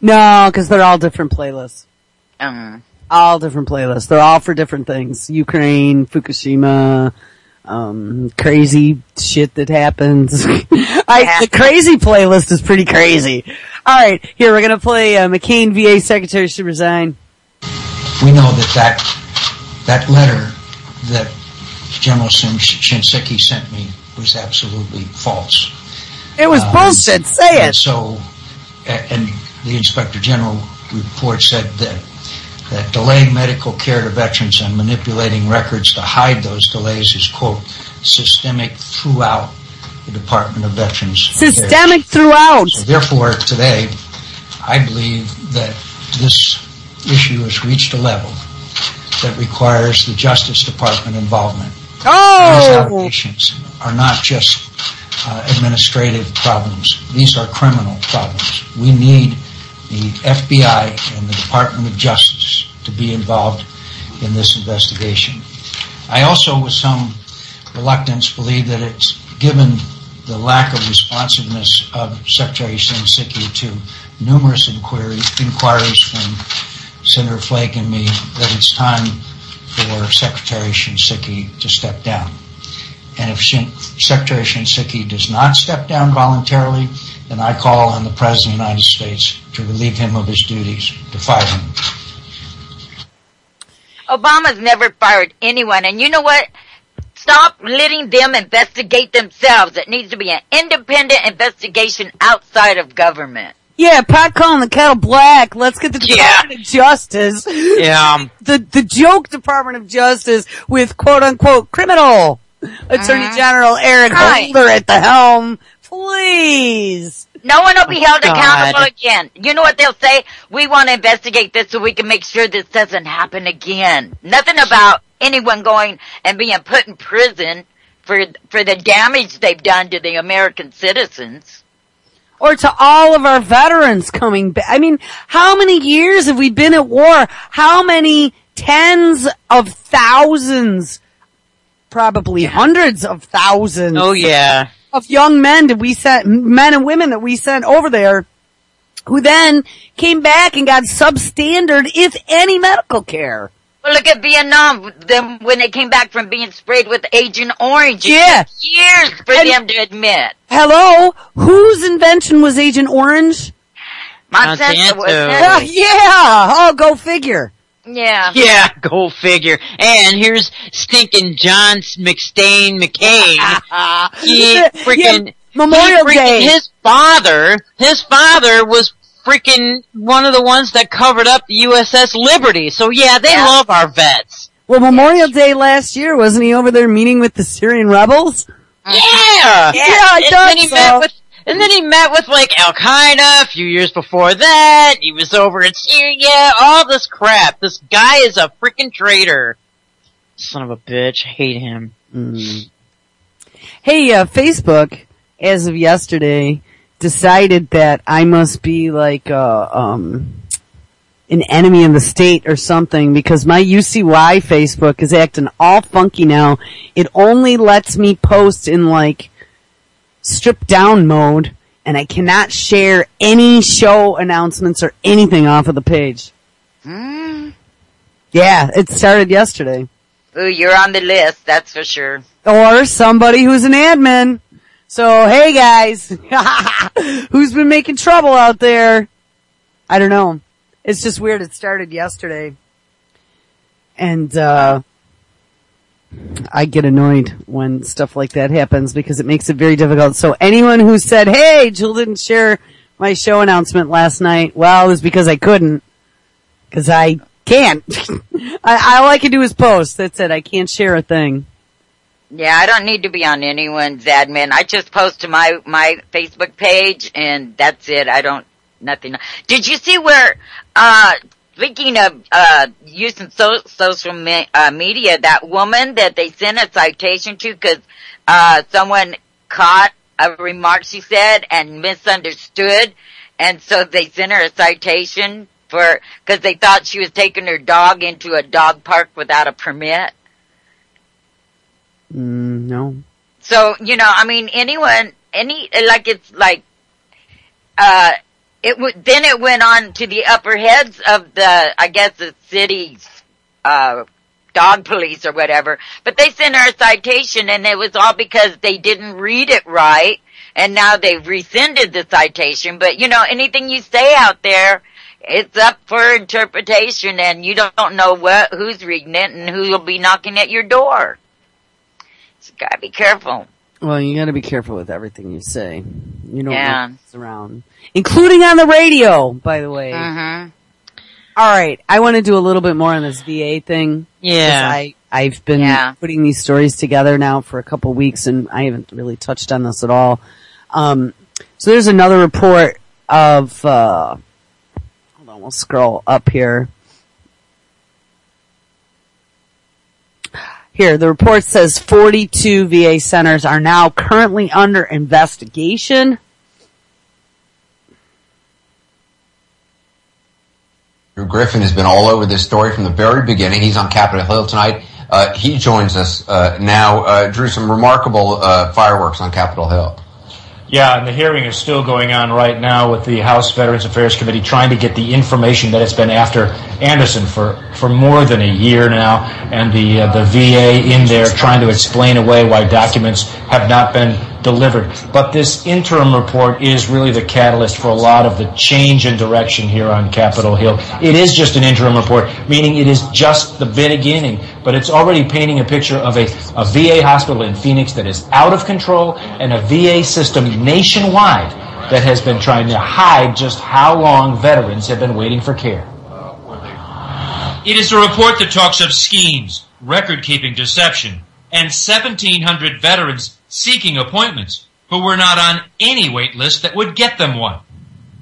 No, cause they're all different playlists. All different playlists. They're all for different things. Ukraine, Fukushima, crazy shit that happens. The crazy playlist is pretty crazy. Alright, here we're gonna play, McCain VA Secretary should resign. We know that letter that General Shinseki sent me was absolutely false. It was bullshit, say it! And the Inspector General report said that delaying medical care to veterans and manipulating records to hide those delays is, quote, systemic throughout the Department of Veterans Affairs. Systemic throughout! So therefore, today, I believe that this issue has reached a level that requires the Justice Department involvement. Oh! These allegations are not just administrative problems. These are criminal problems. We need the FBI and the Department of Justice to be involved in this investigation. I also, with some reluctance, believe that it's given the lack of responsiveness of Secretary Shinseki to numerous inquiries from Senator Flake and me that it's time for Secretary Shinseki to step down. And if Secretary Shinseki does not step down voluntarily, then I call on the President of the United States to relieve him of his duties, to fire him. Obama's never fired anyone, and you know what? Stop letting them investigate themselves. It needs to be an independent investigation outside of government. Yeah, pot calling the kettle black. Let's get the Department of Justice. Yeah. The joke Department of Justice with quote unquote criminal Attorney General Eric Holder at the helm. Please. No one will be held accountable again. You know what they'll say? We want to investigate this so we can make sure this doesn't happen again. Nothing about anyone going and being put in prison for the damage they've done to the American citizens. Or to all of our veterans coming back. I mean, how many years have we been at war? How many tens of thousands, probably hundreds of thousands. Oh yeah. Of young men men and women that we sent over there, who then came back and got substandard, if any, medical care. Well, look at Vietnam. Them when they came back from being sprayed with Agent Orange. Yeah. It took years for them to admit. Hello? Whose invention was Agent Orange? Monsanto was yeah. Oh, go figure. Yeah. Yeah, go figure. And here's stinking John McStain McCain. He freaking Memorial Day. His father was freaking one of the ones that covered up the USS Liberty. So yeah, they love our vets. Well, Memorial Day last year, wasn't he over there meeting with the Syrian rebels? Yeah! I thought so. And then he met with like Al Qaeda a few years before that. He was over in Syria, all this crap. This guy is a freaking traitor. Son of a bitch. Hate him. Hey, Facebook, as of yesterday, decided that I must be like an enemy of the state or something, because my UCY Facebook is acting all funky now. It only lets me post in like stripped down mode, and I cannot share any show announcements or anything off of the page. Yeah, it started yesterday. Ooh, you're on the list, that's for sure. Or somebody who's an admin. So, hey guys, who's been making trouble out there? I don't know. It's just weird. It started yesterday. And, I get annoyed when stuff like that happens because it makes it very difficult. So anyone who said, hey, Jill didn't share my show announcement last night, well, it was because I couldn't. Because I can't. All I can do is post. That's it. I can't share a thing. Yeah, I don't need to be on anyone's admin. I just post to my Facebook page, and that's it. Nothing. Did you see where, speaking of, using social media, that woman that they sent a citation to because, someone caught a remark she said and misunderstood, and so they sent her a citation because they thought she was taking her dog into a dog park without a permit? No. So, I mean, then it went on to the upper heads of the city's, dog police or whatever, but they sent her a citation and it was all because they didn't read it right, and now they've rescinded the citation, but anything you say out there, it's up for interpretation, and you don't know who's reading it and who will be knocking at your door. So gotta be careful. Well, you gotta be careful with everything you say. You don't know what's around. Including on the radio, by the way. Alright, I want to do a little bit more on this VA thing. Yeah. I've been putting these stories together now for a couple weeks, and I haven't really touched on this at all. So there's another report of, hold on, we'll scroll up here. Here, the report says 42 VA centers are now currently under investigation. Drew Griffin has been all over this story from the very beginning. He's on Capitol Hill tonight. He joins us now. Drew, some remarkable fireworks on Capitol Hill. Yeah, and the hearing is still going on right now with the House Veterans Affairs Committee trying to get the information that it's been after Anderson for more than a year now, and the VA in there trying to explain away why documents have not been delivered. But this interim report is really the catalyst for a lot of the change in direction here on Capitol Hill. It is just an interim report, meaning it is just the beginning, but it's already painting a picture of a VA hospital in Phoenix that is out of control, and a VA system nationwide that has been trying to hide just how long veterans have been waiting for care. It is a report that talks of schemes, record-keeping deception, and 1,700 veterans seeking appointments who were not on any wait list that would get them one.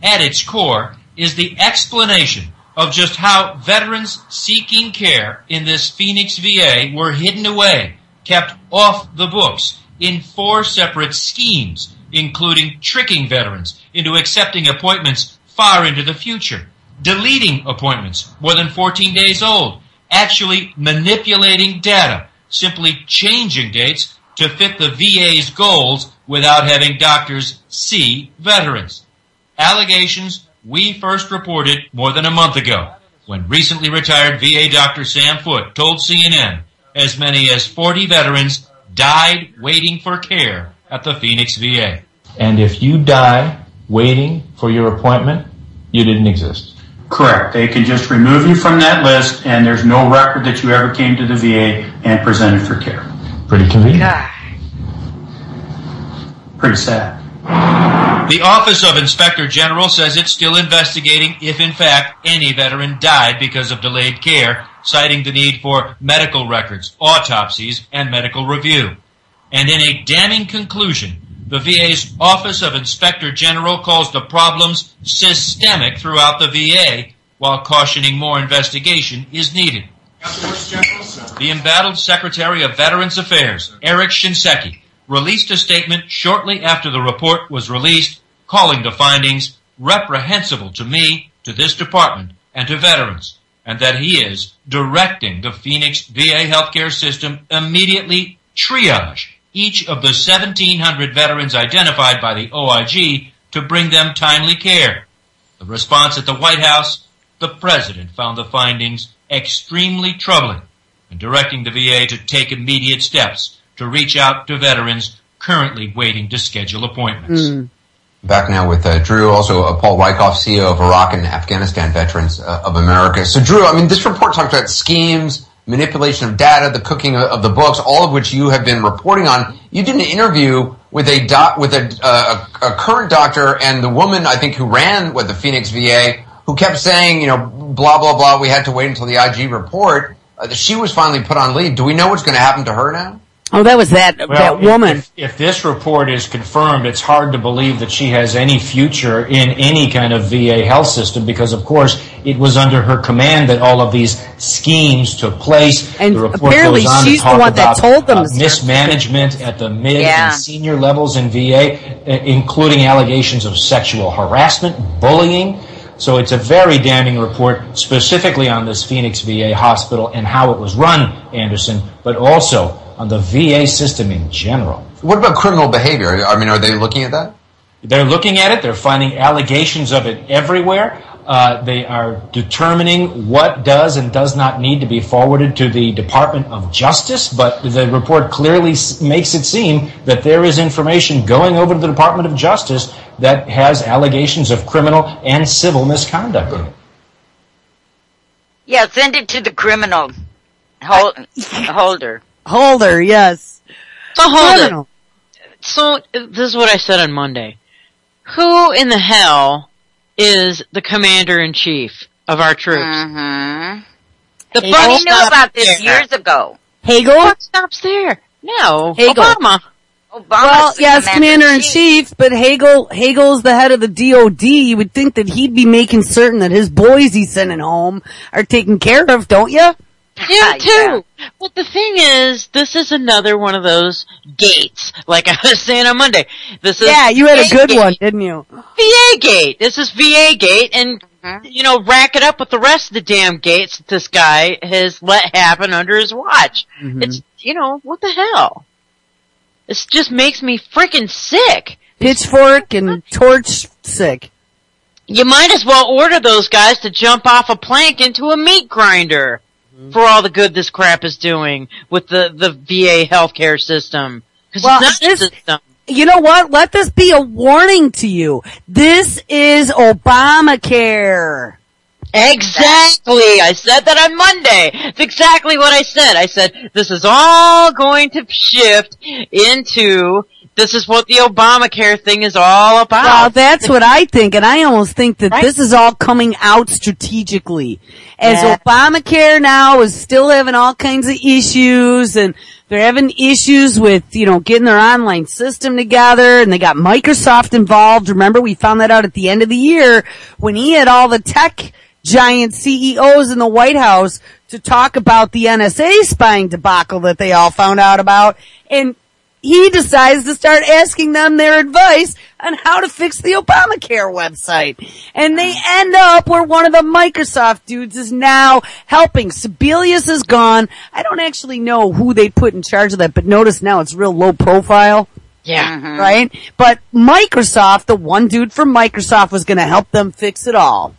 At its core is the explanation of just how veterans seeking care in this Phoenix VA were hidden away, kept off the books in 4 separate schemes including tricking veterans into accepting appointments far into the future, deleting appointments more than 14 days old, actually manipulating data, simply changing dates to fit the VA's goals without having doctors see veterans. Allegations we first reported more than a month ago, when recently retired VA Dr. Sam Foote told CNN as many as 40 veterans died waiting for care at the Phoenix VA. And if you die waiting for your appointment, you didn't exist. Correct. They can just remove you from that list, and there's no record that you ever came to the VA and presented for care. Pretty convenient. God. Pretty sad. The Office of Inspector General says it's still investigating if, in fact, any veteran died because of delayed care, citing the need for medical records, autopsies, and medical review. And in a damning conclusion, the VA's Office of Inspector General calls the problems systemic throughout the VA, while cautioning more investigation is needed. The embattled Secretary of Veterans Affairs, Eric Shinseki, released a statement shortly after the report was released, calling the findings reprehensible to me, to this department, and to veterans, and that he is directing the Phoenix VA healthcare system immediately triage each of the 1,700 veterans identified by the OIG to bring them timely care. The response at the White House, the President found the findings extremely troubling and directing the VA to take immediate steps to reach out to veterans currently waiting to schedule appointments. Back now with Drew, also Paul Wyckoff, CEO of Iraq and Afghanistan Veterans of America. So Drew, I mean, this report talks about schemes, manipulation of data, the cooking of the books, all of which you have been reporting on. You did an interview with a current doctor and the woman, I think, who ran the Phoenix VA, who kept saying, blah, blah, blah, we had to wait until the IG report. She was finally put on leave. Do we know what's going to happen to her now? Oh, that was that woman. If this report is confirmed, it's hard to believe that she has any future in any kind of VA health system because, of course, it was under her command that all of these schemes took place. And the report apparently goes on she's to talk the one that told them mismanagement at the mid and senior levels in VA, including allegations of sexual harassment, bullying. So it's a very damning report specifically on this Phoenix VA hospital and how it was run, Anderson, but also on the VA system in general. What about criminal behavior? I mean, are they looking at that? They're looking at it. They're finding allegations of it everywhere. They are determining what does and does not need to be forwarded to the Department of Justice, but the report clearly makes it seem that there is information going over to the Department of Justice that has allegations of criminal and civil misconduct in it. Yeah, send it to the criminal holder. Holder, yes. So hold it. So this is what I said on Monday. Who in the hell is the commander-in-chief of our troops? Mm-hmm. The We buck knew about this years ago. Hagel? The buck stops there. No, Hagel. Obama. Well, yes, commander-in-chief, but Hagel's the head of the DOD. You would think that he'd be making certain that his boys he's sending home are taken care of, don't you? Yeah, too. Yeah. But the thing is, this is another one of those gates, like I was saying on Monday. This is you had a good gate. one, didn't you? VA gate. This is VA gate, and rack it up with the rest of the damn gates that this guy has let happen under his watch. Mm-hmm. It's what the hell? This just makes me freaking sick. Pitchfork and torch sick. You might as well order those guys to jump off a plank into a meat grinder. For all the good this crap is doing with the VA healthcare system. Well, it's not a system. You know what? Let this be a warning to you. This is Obamacare. Exactly. I said that on Monday. It's exactly what I said. I said, this is all going to shift into, this is what the Obamacare thing is all about. Well, that's what I think, and I almost think that this is all coming out strategically. As Obamacare now is still having all kinds of issues, and they're having issues with, getting their online system together, and they got Microsoft involved. Remember, we found that out at the end of the year when he had all the tech giant CEOs in the White House to talk about the NSA spying debacle that they all found out about. And he decides to start asking them their advice on how to fix the Obamacare website. And they end up where one of the Microsoft dudes is now helping. Sebelius is gone. I don't actually know who they put in charge of that, but notice now it's real low profile. Yeah. Right? But Microsoft, the one dude from Microsoft was going to help them fix it all.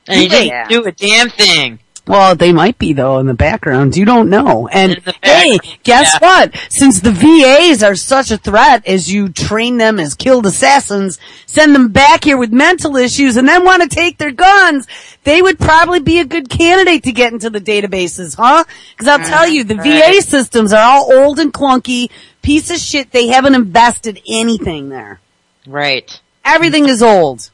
And he didn't do a damn thing. Well, they might be, though, in the background. You don't know. And, hey, guess what? Since the VAs are such a threat as you train them as killed assassins, send them back here with mental issues, and then want to take their guns, they would probably be a good candidate to get into the databases, huh? Because I'll tell you, the VA systems are all old and clunky, piece of shit. They haven't invested anything there. Right. Everything is old.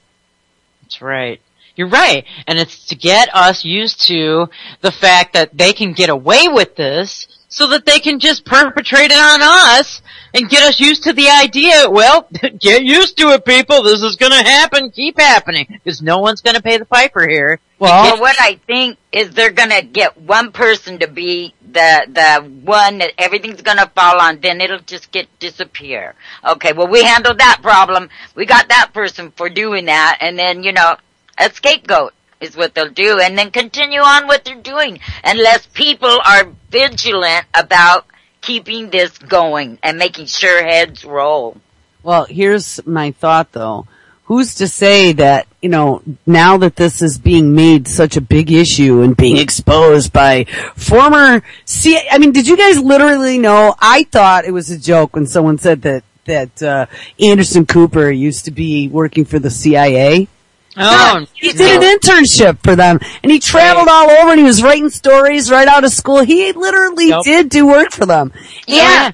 That's right. You're right. And it's to get us used to the fact that they can get away with this so that they can just perpetrate it on us and get us used to the idea, well, get used to it, people. This is going to happen. Keep happening. Because no one's going to pay the piper here. Well, what I think is they're going to get one person to be the one that everything's going to fall on, then it'll just disappear. Okay, well, we handled that problem. We got that person for doing that. And then, a scapegoat is what they'll do, and then continue on what they're doing, unless people are vigilant about keeping this going and making sure heads roll. Well, here's my thought, though. Who's to say that, now that this is being made such a big issue and being exposed by former did you guys literally know? I thought it was a joke when someone said that Anderson Cooper used to be working for the CIA. Oh, he did an internship for them, and he traveled all over, and he was writing stories right out of school. He literally did do work for them. Yeah,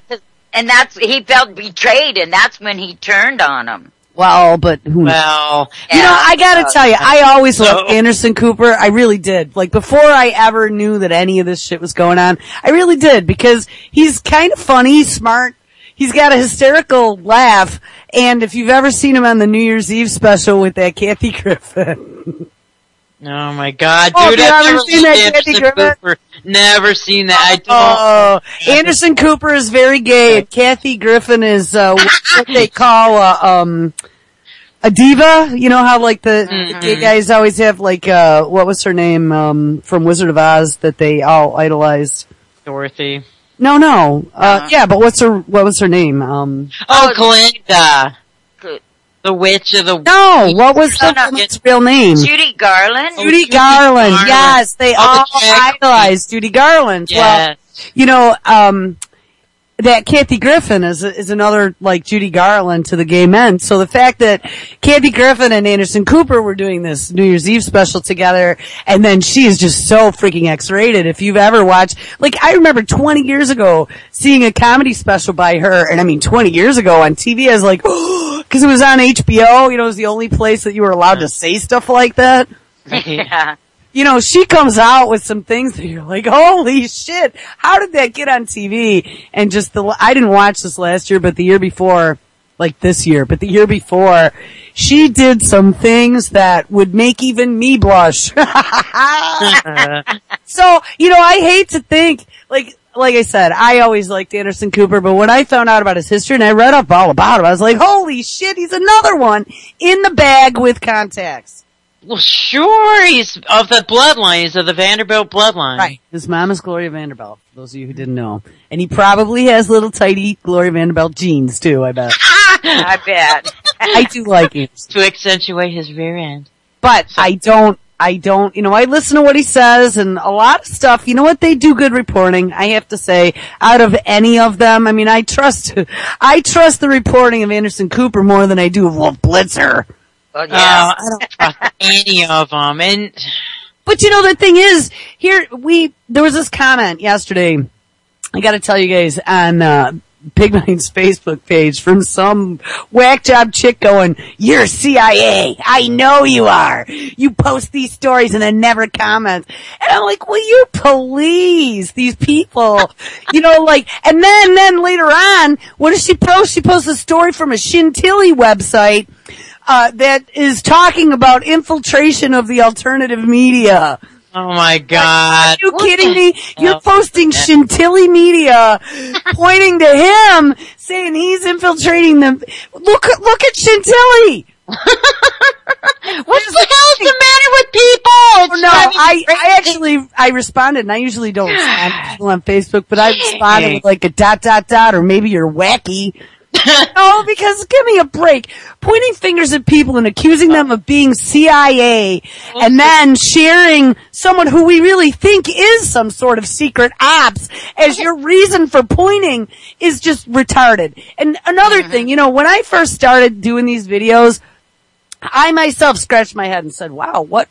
and he felt betrayed, and that's when he turned on them. Well, but I gotta tell you, I always loved Anderson Cooper. I really did. Like, before I ever knew that any of this shit was going on, I really did, because he's kind of funny, smart. He's got a hysterical laugh, and if you've ever seen him on the New Year's Eve special with that Kathy Griffin. Oh my God, dude! I've never seen that Kathy Griffin? Cooper. Never seen that. Anderson Cooper is very gay, and Kathy Griffin is what they call a diva. You know how the gay guys always have what was her name from Wizard of Oz that they all idolized? Dorothy. No. But what was her name? Glinda. The witch of the... No, what was her real name? Judy Garland? Judy Garland, yes. They all idolized Judy Garland. Yes. Well, that Kathy Griffin is another, Judy Garland to the gay men. So the fact that Kathy Griffin and Anderson Cooper were doing this New Year's Eve special together, and then she is just so freaking X-rated. If you've ever watched, I remember 20 years ago seeing a comedy special by her, and I mean 20 years ago on TV, I was like, because it was on HBO, it was the only place that you were allowed to say stuff like that. Yeah. She comes out with some things that you're like, holy shit, how did that get on TV? And just I didn't watch this last year, but the year before, this year, but the year before, she did some things that would make even me blush. So, I hate to think, like I said, I always liked Anderson Cooper, but when I found out about his history and I read up all about him, I was like, holy shit, he's another one in the bag with contacts. Well, sure, he's of the bloodline. He's of the Vanderbilt bloodline. Right. His mom is Gloria Vanderbilt, for those of you who didn't know. And he probably has little tidy Gloria Vanderbilt jeans, too, I bet. I bet. I do like him. To accentuate his rear end. But I don't, I listen to what he says and a lot of stuff. You know what? They do good reporting, I have to say. Out of any of them, I trust the reporting of Anderson Cooper more than I do of Wolf Blitzer. Well, yeah. I don't trust any of them. But the thing is, there was this comment yesterday, I gotta tell you guys, on, Pigmine's Facebook page from some whack job chick going, "You're CIA. I know you are. You post these stories and then never comment." And I'm like, will you please, these people, and then later on, what does she post? She posts a story from a Shintilly website, that is talking about infiltration of the alternative media. Oh my God. Are you kidding me? You're posting Chantilly media pointing to him saying he's infiltrating them. Look at Chantilly. What the hell's the matter with people? No, I responded, and I usually don't respond to people on Facebook, but I responded with like a ... or maybe you're wacky. No, because give me a break. Pointing fingers at people and accusing them of being CIA and then sharing someone who we really think is some sort of secret ops as your reason for pointing is just retarded. And another thing, when I first started doing these videos, I myself scratched my head and said, wow, what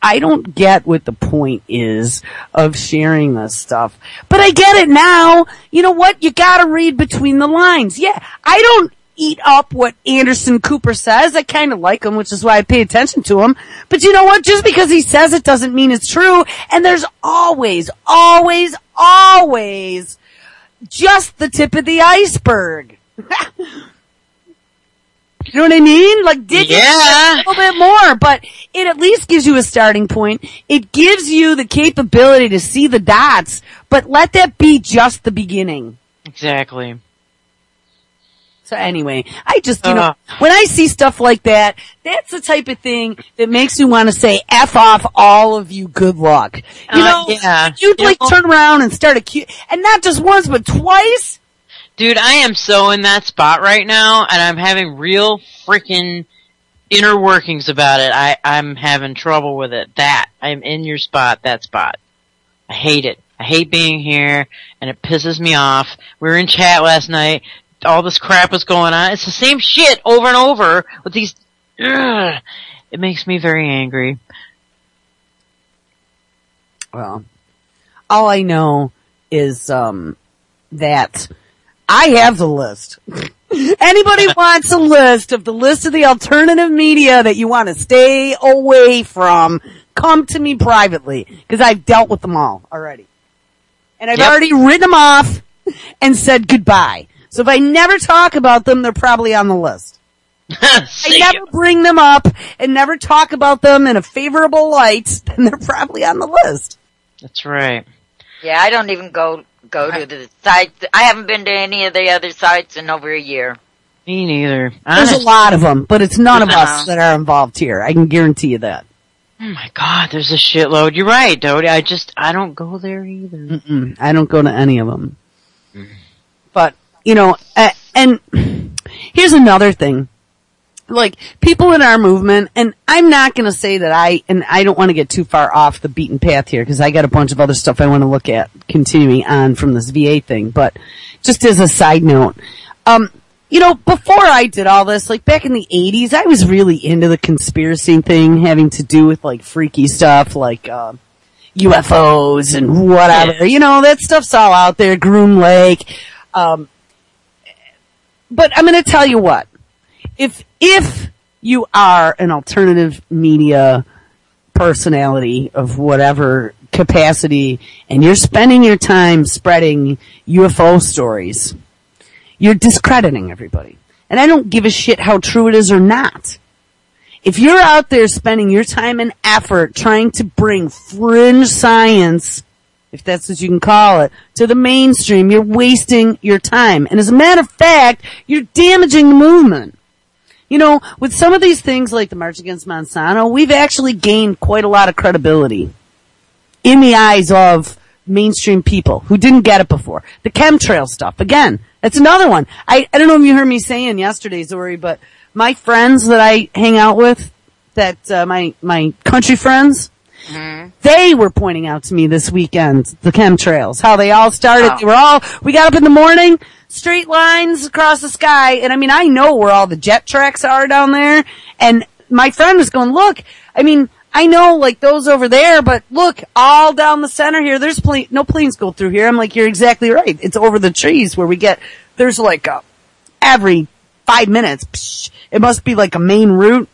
I don't get what the point is of sharing this stuff. But I get it now. You know what? You gotta read between the lines. Yeah, I don't eat up what Anderson Cooper says. I kind of like him, which is why I pay attention to him. But you know what? Just because he says it doesn't mean it's true. And there's always just the tip of the iceberg. You know what I mean? Like, dig a little bit more, but it at least gives you a starting point. It gives you the capability to see the dots, but let that be just the beginning. Exactly. So anyway, I just, when I see stuff like that, that's the type of thing that makes me want to say, F off all of you, good luck. You'd turn around and start and not just once, but twice. Dude, I am so in that spot right now, and I'm having real freaking inner workings about it. I'm having trouble with it. I'm in your spot, that spot. I hate it. I hate being here, and it pisses me off. We were in chat last night. All this crap was going on. It's the same shit over and over with these... Ugh. It makes me very angry. Well, all I know is that... I have the list. Anybody wants a list of the list of the alternative media that you want to stay away from, come to me privately, because I've dealt with them all already. And I've already written them off and said goodbye. So if I never talk about them, they're probably on the list. I never bring them up and never talk about them in a favorable light, then they're probably on the list. That's right. Yeah, I don't even go to the sites. I haven't been to any of the other sites in over a year. Me neither. There's a lot of them, but it's none of us that are involved here. I can guarantee you that. Oh my God, there's a shitload. You're right, Dodie. I don't go there either. I don't go to any of them. But, and here's another thing. Like, people in our movement, and I'm not gonna say that I don't want to get too far off the beaten path here, because I got a bunch of other stuff I want to look at continuing on from this VA thing, but just as a side note, before I did all this, like back in the 80s, I was really into the conspiracy thing having to do with like freaky stuff, like, UFOs and whatever, that stuff's all out there, Groom Lake, but I'm gonna tell you what. If you are an alternative media personality of whatever capacity and you're spending your time spreading UFO stories, you're discrediting everybody. And I don't give a shit how true it is or not. If you're out there spending your time and effort trying to bring fringe science, if that's what you can call it, to the mainstream, you're wasting your time. And as a matter of fact, you're damaging the movement. With some of these things like the March Against Monsanto, we've actually gained quite a lot of credibility in the eyes of mainstream people who didn't get it before. The chemtrail stuff, again, that's another one. I don't know if you heard me saying yesterday, Zori, but my friends that I hang out with, that my country friends, they were pointing out to me this weekend the chemtrails, how they all started. We got up in the morning, straight lines across the sky, and I know where all the jet tracks are down there, and my friend was going, look, I know like those over there, but look, all down the center here, there's no planes go through here. I'm like, you're exactly right. It's over the trees where there's like every 5 minutes, it must be like a main route.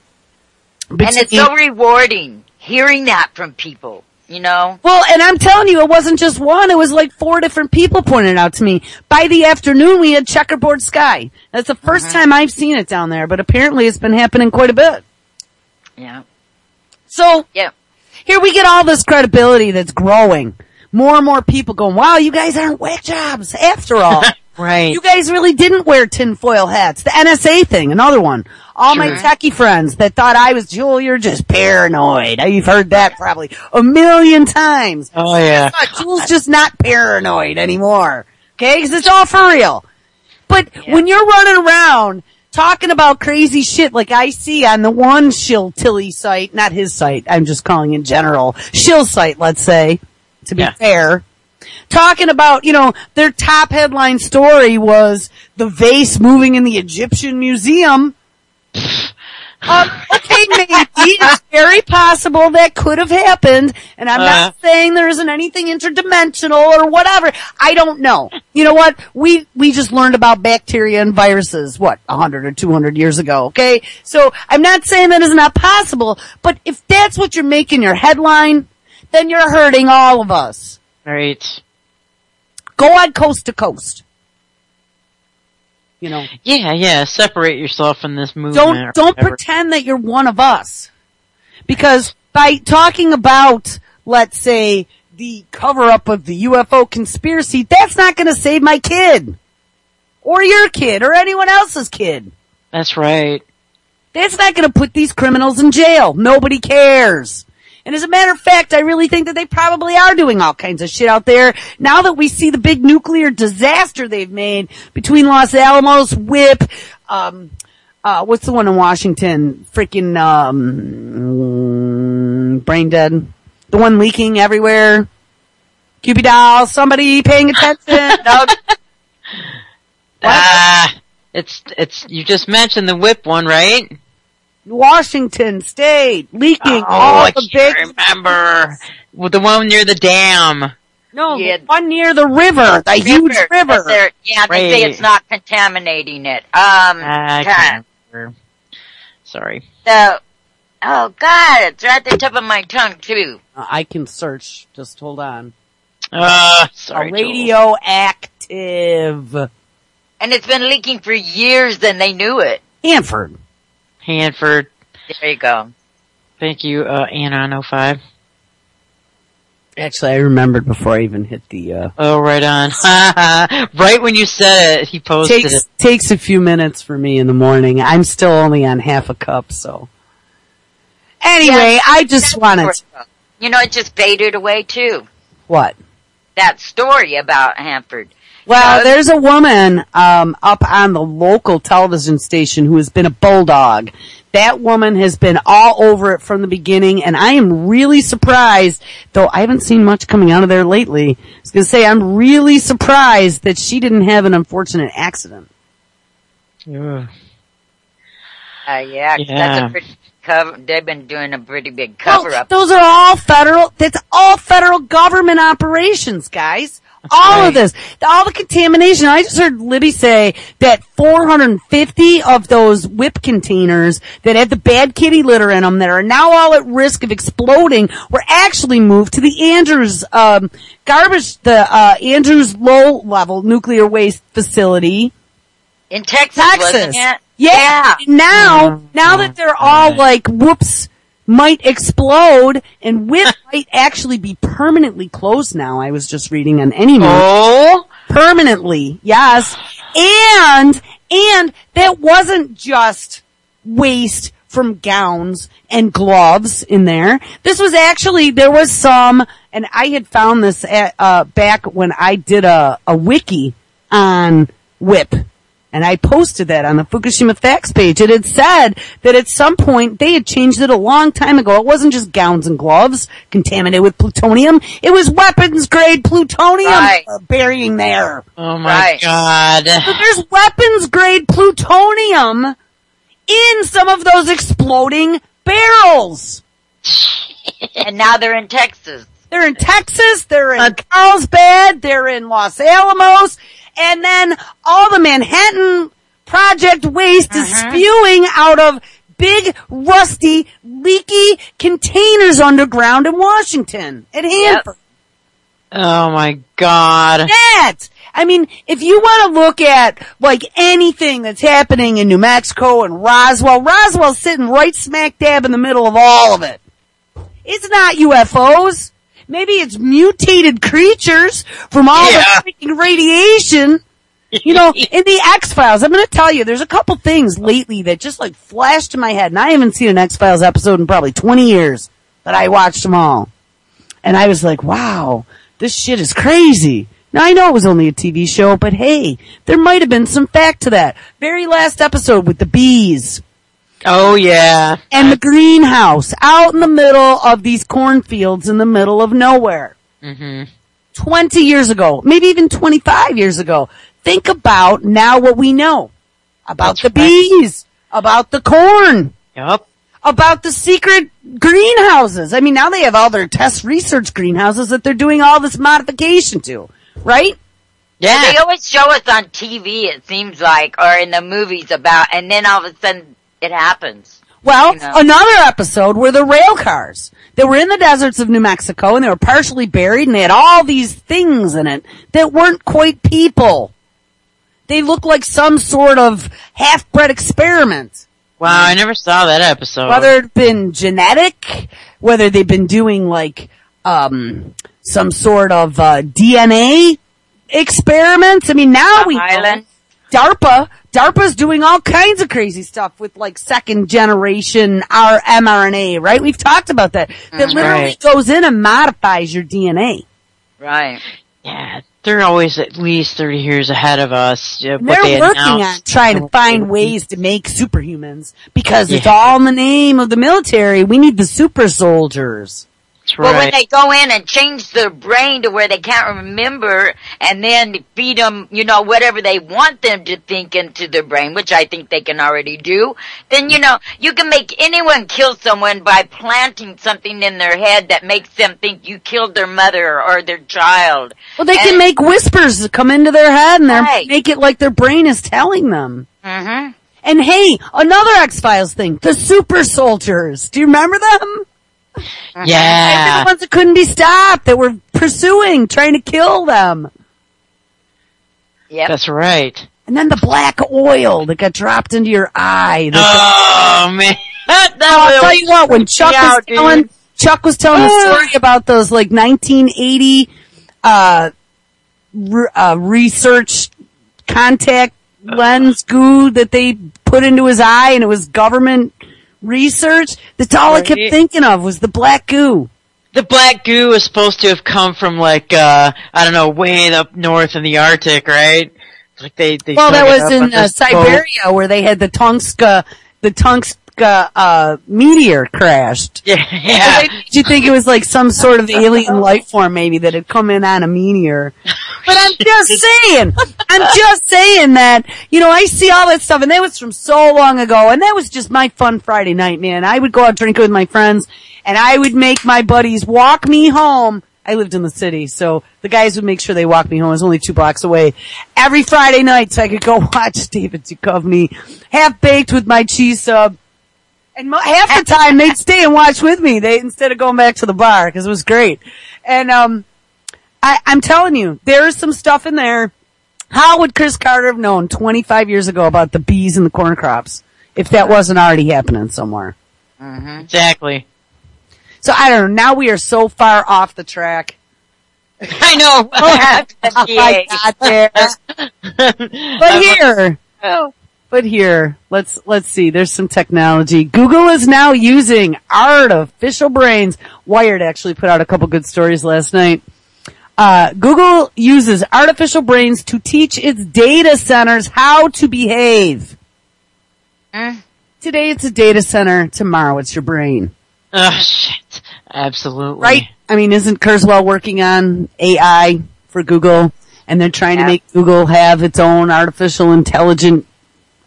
And it's so rewarding hearing that from people. Well, and I'm telling you, it wasn't just one. It was like 4 different people pointing it out to me. By the afternoon, we had checkerboard sky. That's the first time I've seen it down there, but apparently it's been happening quite a bit. Yeah. So, here we get all this credibility that's growing. More and more people going, wow, you guys aren't whack jobs after all. Right. You guys really didn't wear tinfoil hats. The NSA thing, another one. All my techie friends that thought I was, Jules, you're just paranoid. You've heard that probably a million times. Oh, yeah. Jules just not paranoid anymore. Okay? Because it's all for real. But when you're running around talking about crazy shit like I see on the one Tilly site, not his site, I'm just calling in general, Shill site, let's say, to be fair, talking about, their top headline story was the vase moving in the Egyptian museum. Okay, maybe it's very possible that could have happened, and I'm not saying there isn't anything interdimensional or whatever. I don't know. You know what? We just learned about bacteria and viruses, 100 or 200 years ago, okay? So I'm not saying that is not possible, but if that's what you're making your headline, then you're hurting all of us. Right. Go on coast to coast. Yeah, separate yourself from this movement. Don't pretend that you're one of us. Because by talking about, let's say, the cover-up of the UFO conspiracy, that's not gonna save my kid. Or your kid, or anyone else's kid. That's right. That's not gonna put these criminals in jail. Nobody cares. And as a matter of fact, I really think that they probably are doing all kinds of shit out there. Now that we see the big nuclear disaster they've made between Los Alamos, WIP, what's the one in Washington? Freaking, brain dead. The one leaking everywhere. Cupid doll, somebody paying attention. It's, you just mentioned the WIP one, right? Washington State leaking I can't remember. Well, the one near the dam. No, the one near the river, the huge river. They say it's not contaminating it. I can't remember. Sorry. Oh God, it's right at the tip of my tongue too. I can search. Just hold on. Sorry. Radioactive. And it's been leaking for years, and they knew it. Hanford. There you go. Thank you, Anon05. Actually, I remembered before I even hit the, Oh, right on. Right when you said it, he posted it. Takes a few minutes for me in the morning. I'm still only on half a cup, so. Anyway, I just wanted to. It just faded away too. What? That story about Hanford. Well, there's a woman up on the local television station who has been a bulldog. That woman has been all over it from the beginning, and I am really surprised, though I haven't seen much coming out of there lately. I was going to say, I'm really surprised that she didn't have an unfortunate accident. Yeah. That's a pretty cover. They've been doing a pretty big cover-up. Those are all that's all federal government operations, guys. All of this, all the contamination. I just heard Libby say that 450 of those whip containers that had the bad kitty litter in them that are now all at risk of exploding were actually moved to the Andrews Andrews low-level nuclear waste facility in Texas. Wasn't it? Yeah. Now that they're all like, whoops, might explode, and WIP might actually be permanently closed now. I was just reading on any news. Oh? Permanently, yes. And that wasn't just waste from gowns and gloves in there. This was actually, there was some, and I had found this back when I did a wiki on WIP. And I posted that on the Fukushima Facts page. It had said that at some point they had changed it a long time ago. It wasn't just gowns and gloves contaminated with plutonium. It was weapons grade plutonium burying there. Oh my God. So there's weapons grade plutonium in some of those exploding barrels. And now they're in Texas. They're in Texas. They're in Carlsbad. They're in Los Alamos. And then all the Manhattan Project waste is spewing out of big, rusty, leaky containers underground in Washington at Hanford. Oh my God. I mean, if you want to look at, like, anything that's happening in New Mexico and Roswell's sitting right smack dab in the middle of all of it. It's not UFOs. Maybe it's mutated creatures from all the freaking radiation. You know, in the X-Files, I'm going to tell you, there's a couple things lately that just like flashed in my head, and I haven't seen an X-Files episode in probably 20 years, but I watched them all. And I was like, wow, this shit is crazy. Now, I know it was only a TV show, but hey, there might have been some fact to that. Very last episode with the bees. Oh, yeah. And the greenhouse out in the middle of these cornfields in the middle of nowhere. 20 years ago, maybe even 25 years ago. Think about now what we know about the bees, about the corn. Yep. About the secret greenhouses. I mean, now they have all their test research greenhouses that they're doing all this modification to, right? Yeah. They always show us on TV, it seems like, or in the movies about, and then all of a sudden it happens. Well, another episode were the rail cars. They were in the deserts of New Mexico and they were partially buried and they had all these things in it that weren't quite people. They looked like some sort of half-bred experiment. Wow, I never saw that episode. Whether it's been genetic, whether they've been doing like, some sort of, DNA experiments. I mean, now we know DARPA's doing all kinds of crazy stuff with like second generation mRNA, right? We've talked about that. That literally goes in and modifies your DNA. Right. Yeah, they're always at least 30 years ahead of us. They're working on trying to find ways to make superhumans because it's all in the name of the military. We need the super soldiers. That's right. Well, when they go in and change their brain to where they can't remember and then feed them, you know, whatever they want them to think into their brain, which I think they can already do, then, you know, you can make anyone kill someone by planting something in their head that makes them think you killed their mother or their child. Well, they can make whispers come into their head and make it like their brain is telling them. Mm-hmm. And hey, another X-Files thing, the super soldiers. Do you remember them? Yeah. They were the ones that couldn't be stopped, that were pursuing, trying to kill them. Yep. That's right. And then the black oil that got dropped into your eye. Oh, man. I'll tell you what, when Chuck was telling the story about those like 1980, research contact lens goo that they put into his eye and it was government research, that's all I kept thinking of was the black goo. The black goo was supposed to have come from like, I don't know, way up north in the Arctic, right? Like they well, that was in Siberia where they had the Tungska meteor crashed. Yeah. Did you think it was like some sort of alien life form maybe that had come in on a meteor? But I'm just saying that, you know, I see all that stuff and that was from so long ago and that was just my fun Friday night, man. I would go out drinking with my friends and I would make my buddies walk me home. I lived in the city, so the guys would make sure they walked me home. It was only 2 blocks away every Friday night so I could go watch David Duchovny half-baked with my cheese sub. And half the time they'd stay and watch with me. Instead of going back to the bar, because it was great. And, I'm telling you, there is some stuff in there. How would Chris Carter have known 25 years ago about the bees and the corn crops if that wasn't already happening somewhere? Mm-hmm. Exactly. So I don't know. Now we are so far off the track. I know. I got there. But here, let's see. There's some technology. Google is now using artificial brains. Wired actually put out a couple good stories last night. Google uses artificial brains to teach its data centers how to behave. Today it's a data center. Tomorrow it's your brain. Oh, shit. Absolutely. Right? I mean, isn't Kurzweil working on AI for Google? And they're trying to make Google have its own artificial intelligent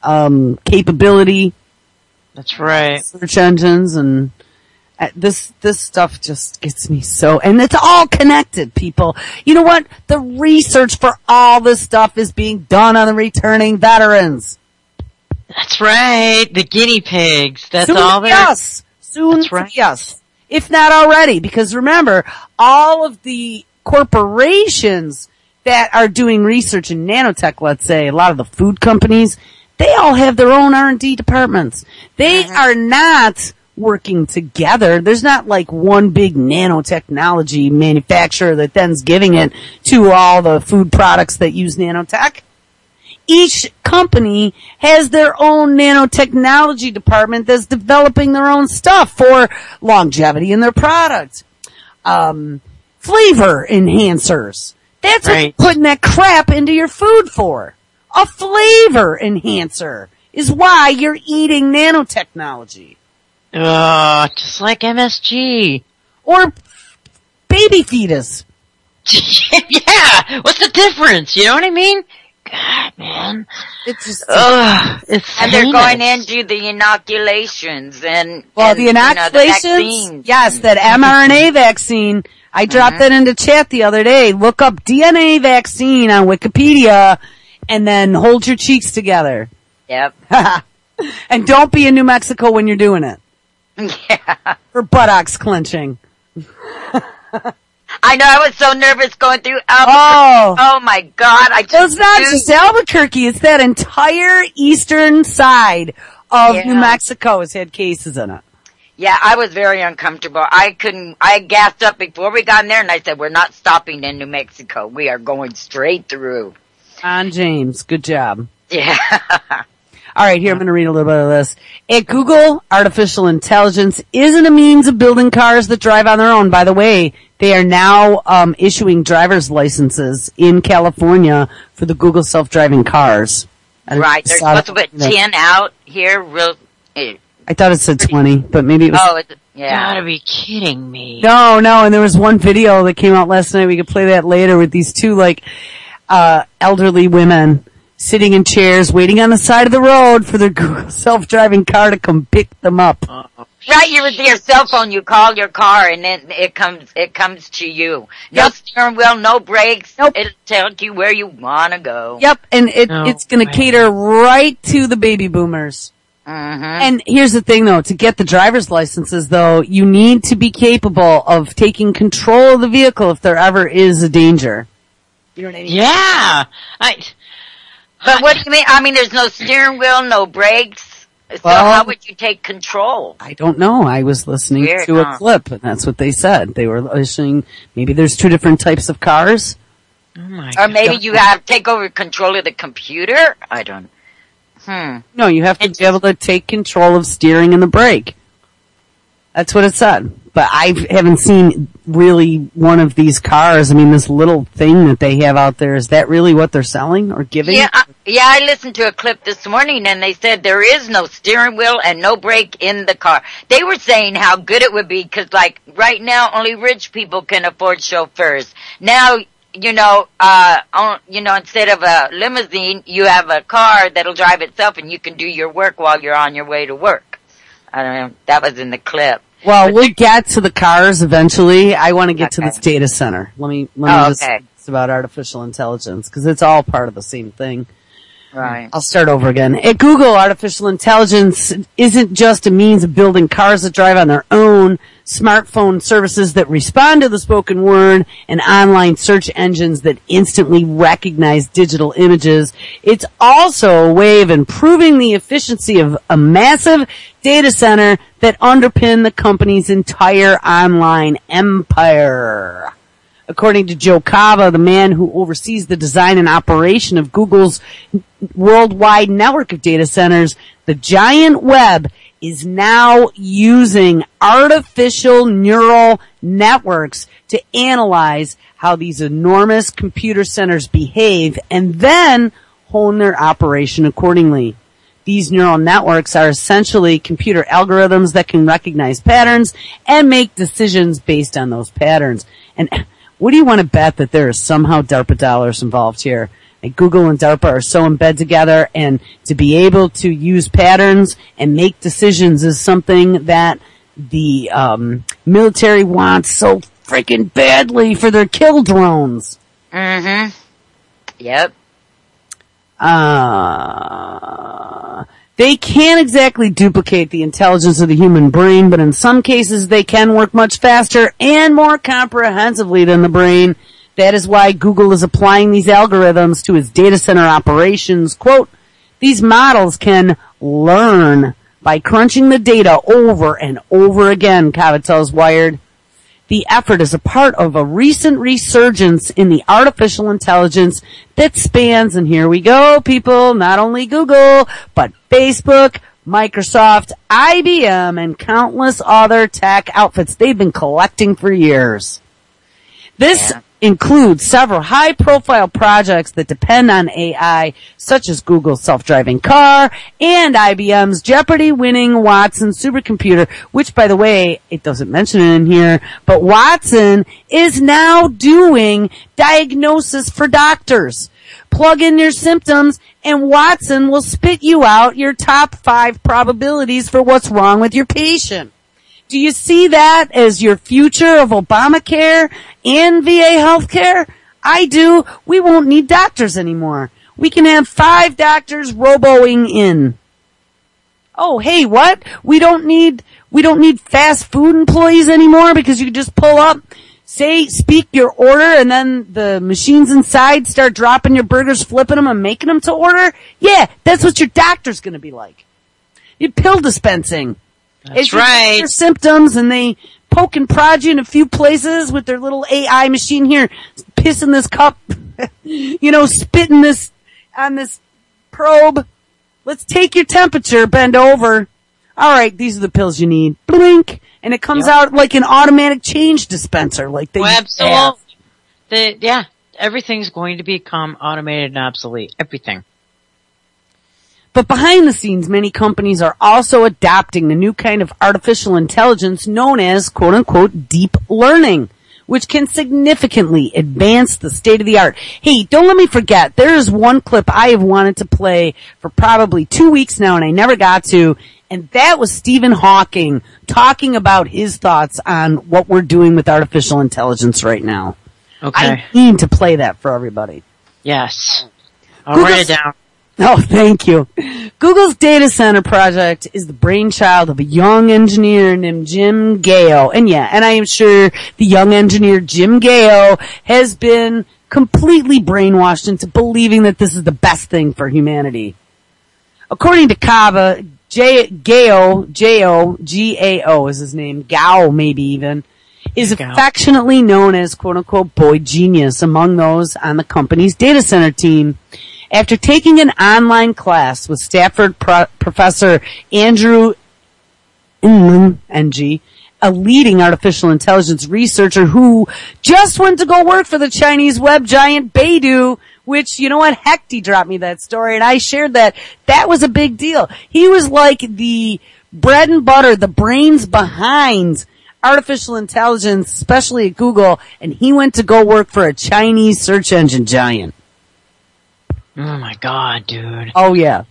capability. That's right. Search engines and this stuff just gets me so, and it's all connected, people. You know what? The research for all this stuff is being done on the returning veterans. That's right. The guinea pigs. That's Soon all there. Soon to be us. If not already, because remember, all of the corporations that are doing research in nanotech, let's say, a lot of the food companies, they all have their own R&D departments. They are not working together. There's not like one big nanotechnology manufacturer that then's giving it to all the food products that use nanotech. Each company has their own nanotechnology department that's developing their own stuff for longevity in their products. Flavor enhancers. That's what you're putting that crap into your food for. A flavor enhancer is why you're eating nanotechnology. Just like MSG. Or baby fetus. Yeah, what's the difference? You know what I mean? God, man. It's just, it's and they're going into the inoculations and the inoculations, yes, that mRNA vaccine. I dropped that into chat the other day. Look up DNA vaccine on Wikipedia and then hold your cheeks together. Yep. And don't be in New Mexico when you're doing it. Yeah. For buttocks clenching. I know, I was so nervous going through Albuquerque. Oh my God. It's not just Albuquerque, it's that entire eastern side of New Mexico has had cases in it. Yeah, I was very uncomfortable. I gassed up before we got in there and I said, we're not stopping in New Mexico. We are going straight through. On James, good job. Yeah. All right, here I'm going to read a little bit of this. At Google, artificial intelligence isn't a means of building cars that drive on their own. By the way, they are now issuing driver's licenses in California for the Google self-driving cars. Right, they're supposed to put 10 out here. I thought it said 20, but maybe it was... Oh, yeah. You gotta be kidding me. No, and there was one video that came out last night. We could play that later with these two, elderly women sitting in chairs, waiting on the side of the road for their Google self-driving car to come pick them up. Right, you're with your cell phone, you call your car, and then it comes to you. No steering wheel, no brakes. Nope. It'll tell you where you wanna go. Yep, and it's gonna cater right to the baby boomers. Mm-hmm. And here's the thing though, to get the driver's licenses though, you need to be capable of taking control of the vehicle if there ever is a danger. You know what I mean? Yeah! But what do you mean? I mean, there's no steering wheel, no brakes. So how would you take control? I don't know. I was listening to a clip, and that's what they said. They were listening, maybe there's two different types of cars. Oh my or maybe you have to take over control of the computer? I don't... No, you have to be able to take control of steering and the brake. That's what it said. But I haven't seen really one of these cars. I mean, this little thing that they have out there, is that really what they're selling or giving? Yeah, I listened to a clip this morning and they said there is no steering wheel and no brake in the car. They were saying how good it would be because, right now only rich people can afford chauffeurs. Now, instead of a limousine, you have a car that'll drive itself and you can do your work while you're on your way to work. I don't know. That was in the clip. Well, we'll get to the cars eventually. I want to get to this data center. Let me just it's about artificial intelligence because it's all part of the same thing. Right. I'll start over again. At Google, artificial intelligence isn't just a means of building cars that drive on their own, smartphone services that respond to the spoken word, and online search engines that instantly recognize digital images. It's also a way of improving the efficiency of a massive data center that underpin the company's entire online empire. According to Joe Cava, the man who oversees the design and operation of Google's worldwide network of data centers, the giant web is now using artificial neural networks to analyze how these enormous computer centers behave and then hone their operation accordingly. These neural networks are essentially computer algorithms that can recognize patterns and make decisions based on those patterns. And what do you want to bet that there is somehow DARPA dollars involved here? Like Google and DARPA are so in bed together, and to be able to use patterns and make decisions is something that the military wants so freaking badly for their kill drones. Mm-hmm. Yep. They can't exactly duplicate the intelligence of the human brain, but in some cases they can work much faster and more comprehensively than the brain. That is why Google is applying these algorithms to its data center operations. Quote, these models can learn by crunching the data over and over again, Kava tells Wired. The effort is a part of a recent resurgence in the artificial intelligence that spans, and here we go, people, not only Google, but Facebook, Microsoft, IBM, and countless other tech outfits they've been collecting for years. This includes several high-profile projects that depend on AI, such as Google's self-driving car and IBM's Jeopardy-winning Watson supercomputer, which, by the way, it doesn't mention it in here, but Watson is now doing diagnosis for doctors. Plug in your symptoms, and Watson will spit you out your top 5 probabilities for what's wrong with your patient. Do you see that as your future of Obamacare and VA healthcare? I do. We won't need doctors anymore. We can have 5 doctors roboing in. Oh, hey, what? We don't need fast food employees anymore because you can just pull up, speak your order, and then the machines inside start dropping your burgers, flipping them, and making them to order? Yeah, that's what your doctor's gonna be like. Your pill dispensing. That's right. Your symptoms, and they poke and prod you in a few places with their little AI machine here, pissing this cup, spitting this on this probe. Let's take your temperature, bend over. All right, these are the pills you need. Blink, and it comes out like an automatic change dispenser, like they absolutely. Everything's going to become automated and obsolete. Everything. But behind the scenes, many companies are also adopting the new kind of artificial intelligence known as, quote-unquote, deep learning, which can significantly advance the state of the art. Hey, don't let me forget, there is one clip I have wanted to play for probably 2 weeks now, and I never got to, and that was Stephen Hawking talking about his thoughts on what we're doing with artificial intelligence right now. Okay. I need to play that for everybody. Yes. I'll write it down. Oh, thank you. Google's data center project is the brainchild of a young engineer named Jim Gao. And I am sure the young engineer Jim Gao has been completely brainwashed into believing that this is the best thing for humanity. According to Kava, Gao, G-A-O is his name, Gao maybe even, is affectionately known as quote-unquote boy genius among those on the company's data center team. After taking an online class with Stanford Professor Andrew Ng, a leading artificial intelligence researcher who just went to go work for the Chinese web giant Baidu, which, you know what, Hecty dropped me that story, and I shared that. That was a big deal. He was like the bread and butter, the brains behind artificial intelligence, especially at Google, and he went to go work for a Chinese search engine giant. Oh my God, dude. Oh yeah.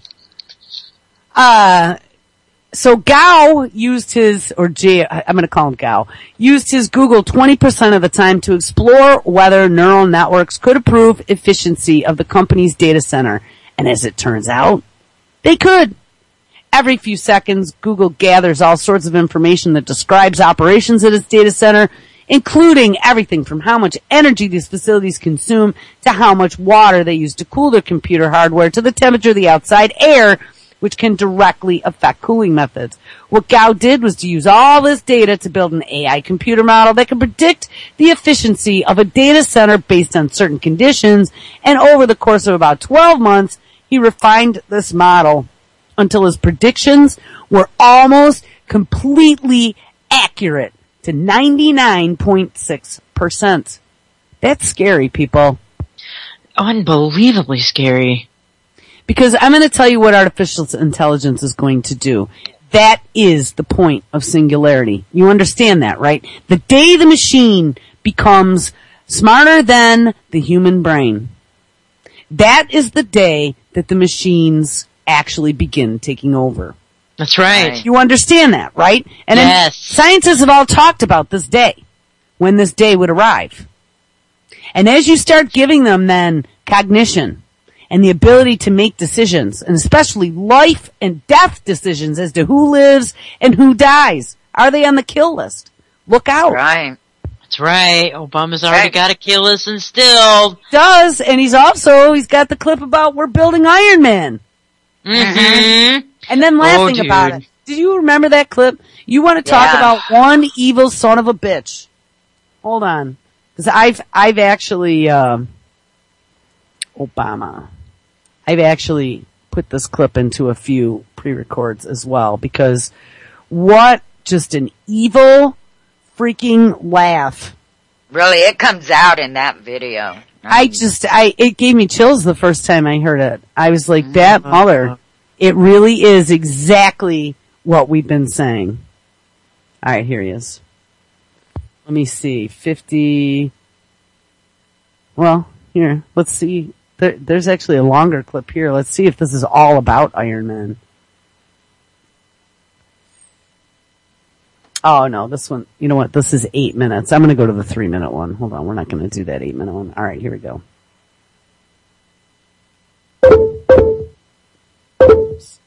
So Gao used I'm gonna call him Gao, used his Google 20% of the time to explore whether neural networks could improve efficiency of the company's data center. And as it turns out, they could. Every few seconds, Google gathers all sorts of information that describes operations at its data center, including everything from how much energy these facilities consume to how much water they use to cool their computer hardware to the temperature of the outside air, which can directly affect cooling methods. What Gao did was to use all this data to build an AI computer model that can predict the efficiency of a data center based on certain conditions, and over the course of about 12 months, he refined this model until his predictions were almost completely accurate to 99.6%. That's scary, people. Unbelievably scary. Because I'm going to tell you what artificial intelligence is going to do. That is the point of singularity. You understand that, right? The day the machine becomes smarter than the human brain, that is the day that the machines actually begin taking over. That's right. You understand that, right? And yes. Scientists have all talked about this day, when this day would arrive. And as you start giving them then cognition and the ability to make decisions, and especially life and death decisions as to who lives and who dies, are they on the kill list? Look out. Right. That's right. Obama's already got a kill list instilled. Does, and he's got the clip about we're building Iron Man. Mm-hmm. And then last thing about it, Did you remember that clip? You want to talk about one evil son of a bitch. Hold on. Because I've actually, Obama. I've actually put this clip into a few pre-records as well, because what just an evil freaking laugh. Really, it comes out in that video. It gave me chills the first time I heard it. I was like, that mother, it really is exactly what we've been saying. Alright, here he is. Let me see, 50, well, here, let's see. There's actually a longer clip here. Let's see if this is all about Iron Man. Oh no, this one, you know what, this is 8 minutes. I'm gonna go to the 3-minute one. Hold on, we're not gonna do that 8-minute one. Alright, here we go. Oops.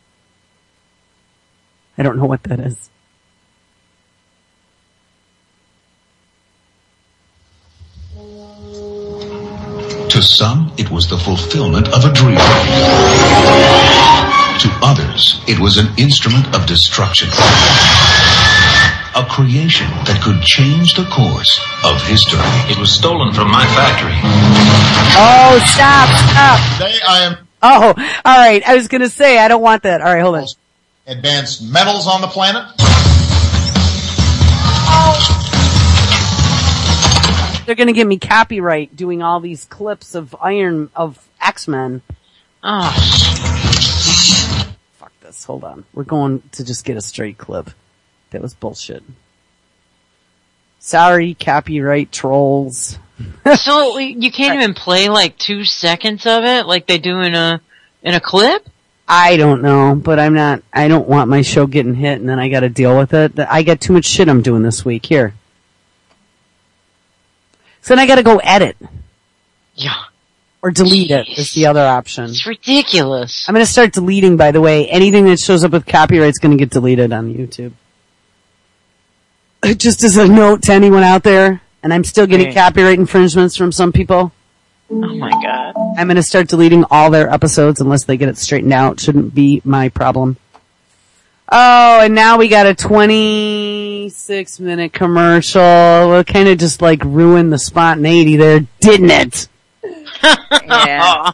I don't know what that is. To some, it was the fulfillment of a dream. To others, it was an instrument of destruction. A creation that could change the course of history. It was stolen from my factory. Oh, stop. Today I am... Oh, alright, I was gonna say, I don't want that. Alright, hold on. Advanced metals on the planet. They're gonna give me copyright doing all these clips of X-Men. Oh, fuck this. Hold on. We're going to just get a straight clip. That was bullshit. Sorry, copyright trolls. So you can't even play like 2 seconds of it like they do in a clip? I don't know, but I don't want my show getting hit and then I gotta deal with it. I got too much shit I'm doing this week. Here. So then I gotta go edit. Yeah. Or delete it is the other option. It's ridiculous. I'm gonna start deleting, by the way. Anything that shows up with copyright is gonna get deleted on YouTube. Just as a note to anyone out there, and I'm still getting copyright infringements from some people. Oh my god. I'm gonna start deleting all their episodes unless they get it straightened out. Shouldn't be my problem. Oh, and now we got a 26-minute commercial. Well, it kind of just like ruined the spontaneity there, didn't it? Yeah.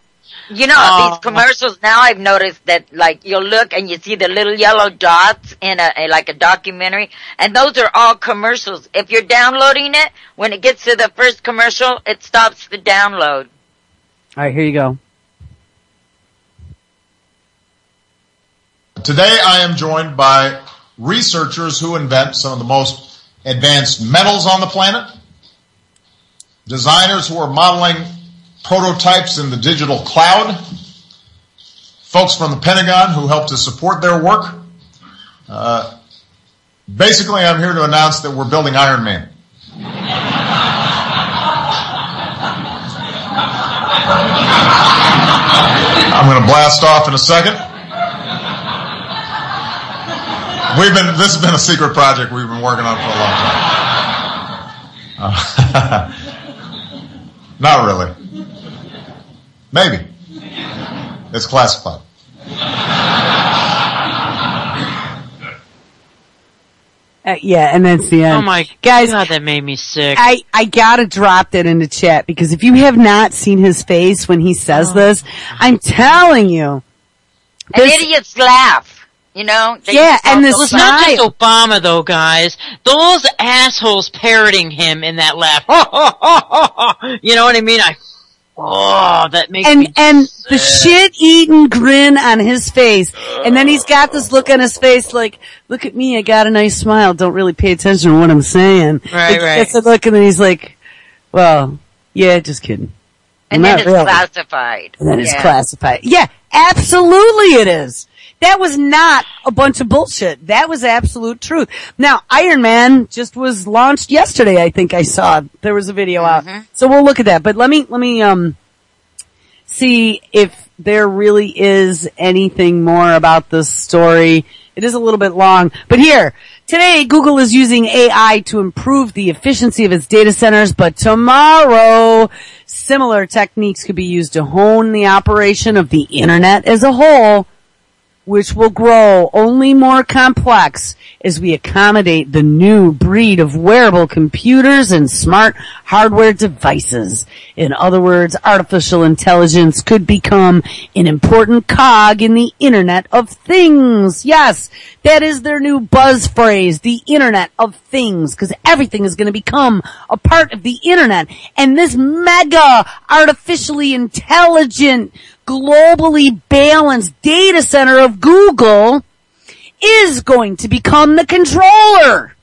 You know, these commercials now I've noticed that like you'll look and you see the little yellow dots in like a documentary, and those are all commercials. If you're downloading it, when it gets to the first commercial, it stops the download. Alright, here you go. Today I am joined by researchers who invent some of the most advanced metals on the planet, designers who are modeling prototypes in the digital cloud, folks from the Pentagon who help to support their work. Basically, I'm here to announce that we're building Iron Man. I'm going to blast off in a second. This has been a secret project we've been working on for a long time. Not really. Maybe. It's classified. Yeah, and that's the end. Oh my guys, god, that made me sick. I gotta drop that into chat, because if you have not seen his face when he says this, I'm telling you. An idiot's laugh. You know? Yeah, and it's not just Obama though, guys. Those assholes parroting him in that laugh. You know what I mean? That makes me and sick. The shit-eating grin on his face, and then he's got this look on his face like, look at me, I got a nice smile, don't really pay attention to what I'm saying. Right. He gets a look, and then he's like, well, yeah, just kidding. And then it's classified. And then it's classified. Yeah, absolutely it is. That was not a bunch of bullshit. That was absolute truth. Now, Iron Man just was launched yesterday, I think I saw. There was a video out. So we'll look at that. But let me see if there really is anything more about this story. It is a little bit long. But here, today Google is using AI to improve the efficiency of its data centers, but tomorrow similar techniques could be used to hone the operation of the internet as a whole. which will grow only more complex as we accommodate the new breed of wearable computers and smart hardware devices. In other words, artificial intelligence could become an important cog in the Internet of Things. Yes, that is their new buzz phrase, the Internet of Things, because everything is going to become a part of the Internet. And this mega artificially intelligent, globally balanced data center of Google is going to become the controller.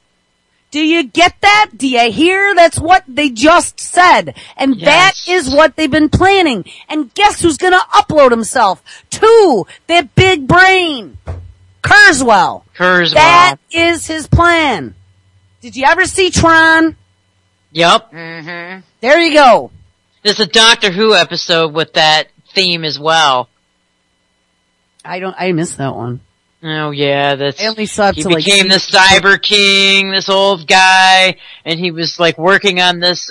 Do you get that? Do you hear? That's what they just said. And that is what they've been planning. And guess who's going to upload himself to that big brain? Kurzweil. That is his plan. Did you ever see Tron? Yep. Mm-hmm. There you go. There's a Doctor Who episode with that theme as well. I missed that one. Oh yeah, I only saw it he till, became the Cyber King, this old guy, and he was like working on this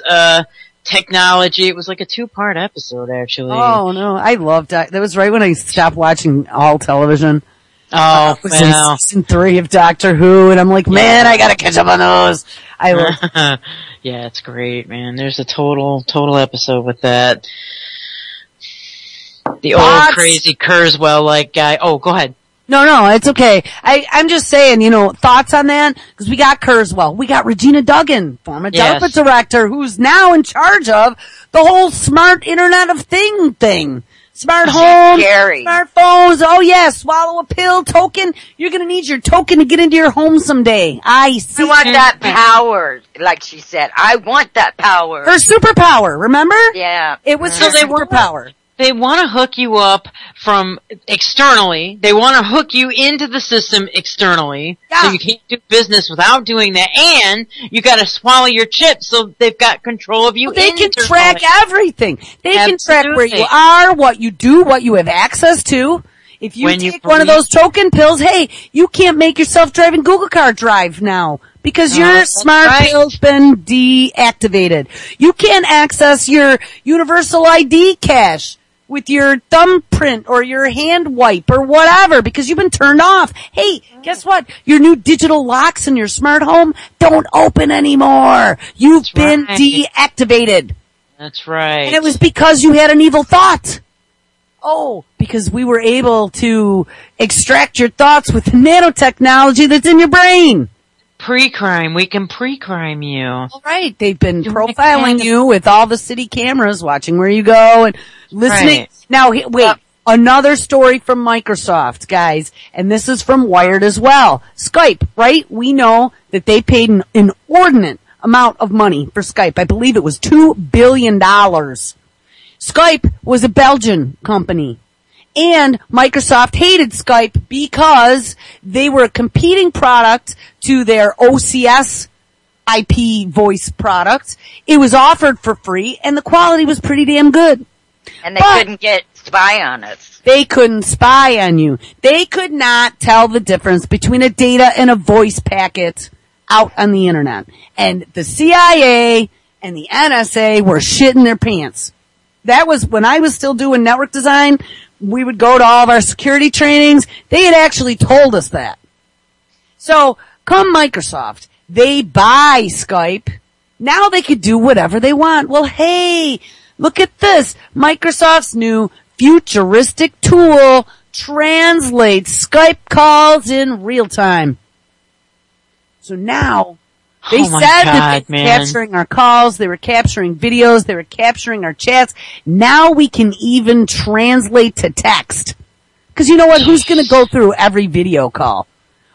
technology. It was like a 2-part episode actually. Oh no, I loved that. That was right when I stopped watching all television. Oh, it was in season 3 of Doctor Who, and I'm like, man, I gotta catch up on those. I love Yeah, it's great, man. There's a total episode with that. The old crazy Kurzweil-like guy. Oh, go ahead. No, it's okay. I'm just saying, thoughts on that? Because we got Kurzweil. We got Regina Duggan, former DARPA director, who's now in charge of the whole smart Internet of thing. Smart home, smartphones. Oh yeah, swallow a pill token. You're gonna need your token to get into your home someday. I see. I want that power, like she said. I want that power. Her superpower, remember? Yeah. It was her superpower. They want to hook you up from externally. They want to hook you into the system externally. Yeah. So you can't do business without doing that. And you got to swallow your chip so they've got control of you. Well, they can track everything. They can track where you are, what you do, what you have access to. If you take one of those token pills, hey, you can't make yourself driving Google Car Drive now. Because your smart pill's been deactivated. You can't access your universal ID cache with your thumbprint or your hand wipe or whatever because you've been turned off. Hey, guess what? Your new digital locks in your smart home don't open anymore. You've been deactivated. That's right. And it was because you had an evil thought. Oh, because we were able to extract your thoughts with the nanotechnology that's in your brain. Pre-crime. We can pre-crime you. All right. They've been profiling you with all the city cameras, watching where you go and listening. Right. Now, wait. Another story from Microsoft, guys, and this is from Wired as well. Skype, right? We know that they paid an inordinate amount of money for Skype. I believe it was $2 billion. Skype was a Belgian company. And Microsoft hated Skype because they were a competing product to their OCS IP voice product. It was offered for free, and the quality was pretty damn good. And they couldn't get spy on us. They couldn't spy on you. They could not tell the difference between a data and a voice packet out on the internet. And the CIA and the NSA were shitting their pants. That was when I was still doing network design. We would go to all of our security trainings. They had actually told us that. So, come Microsoft, they buy Skype. Now they could do whatever they want. Well, hey, look at this. Microsoft's new futuristic tool translates Skype calls in real time. So now, they said that they were capturing our calls, they were capturing videos, they were capturing our chats. Now we can even translate to text. Because you know what? Who's going to go through every video call?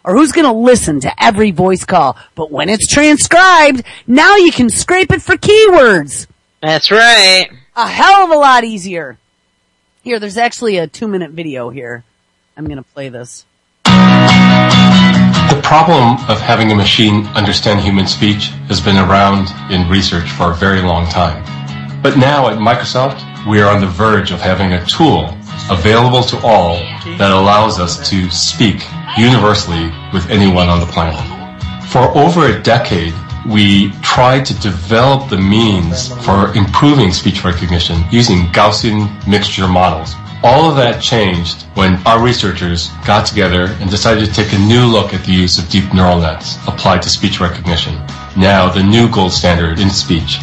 Or who's going to listen to every voice call? But when it's transcribed, now you can scrape it for keywords. That's right. A hell of a lot easier. Here, there's actually a 2-minute video here. I'm going to play this. The problem of having a machine understand human speech has been around in research for a very long time. But now at Microsoft, we are on the verge of having a tool available to all that allows us to speak universally with anyone on the planet. For over a decade, we tried to develop the means for improving speech recognition using Gaussian mixture models. All of that changed when our researchers got together and decided to take a new look at the use of deep neural nets applied to speech recognition, now the new gold standard in speech.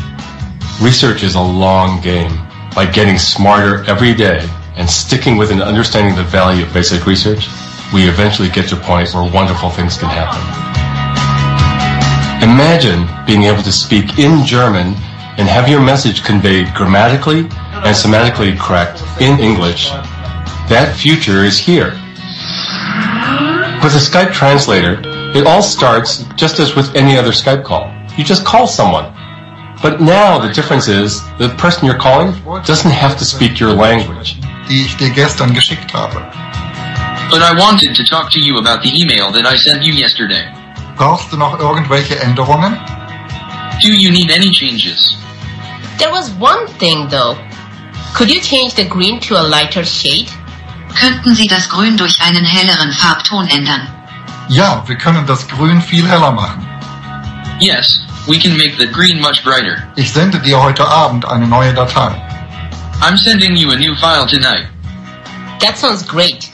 Research is a long game. By getting smarter every day and sticking with and understanding the value of basic research, we eventually get to a point where wonderful things can happen. Imagine being able to speak in German and have your message conveyed grammatically and semantically correct in English. That future is here. With a Skype translator, it all starts just as with any other Skype call. You just call someone. But now the difference is the person you're calling doesn't have to speak your language. Die ich dir gestern geschickt habe. But I wanted to talk to you about the email that I sent you yesterday. Brauchst du noch irgendwelche Änderungen? Do you need any changes? There was one thing though. Could you change the green to a lighter shade? Könnten Sie das Grün durch einen helleren Farbton ändern? Ja, wir können das Grün viel heller machen. Yes, we can make the green much brighter. Ich sende dir heute Abend eine neue Datei. I'm sending you a new file tonight. That sounds great.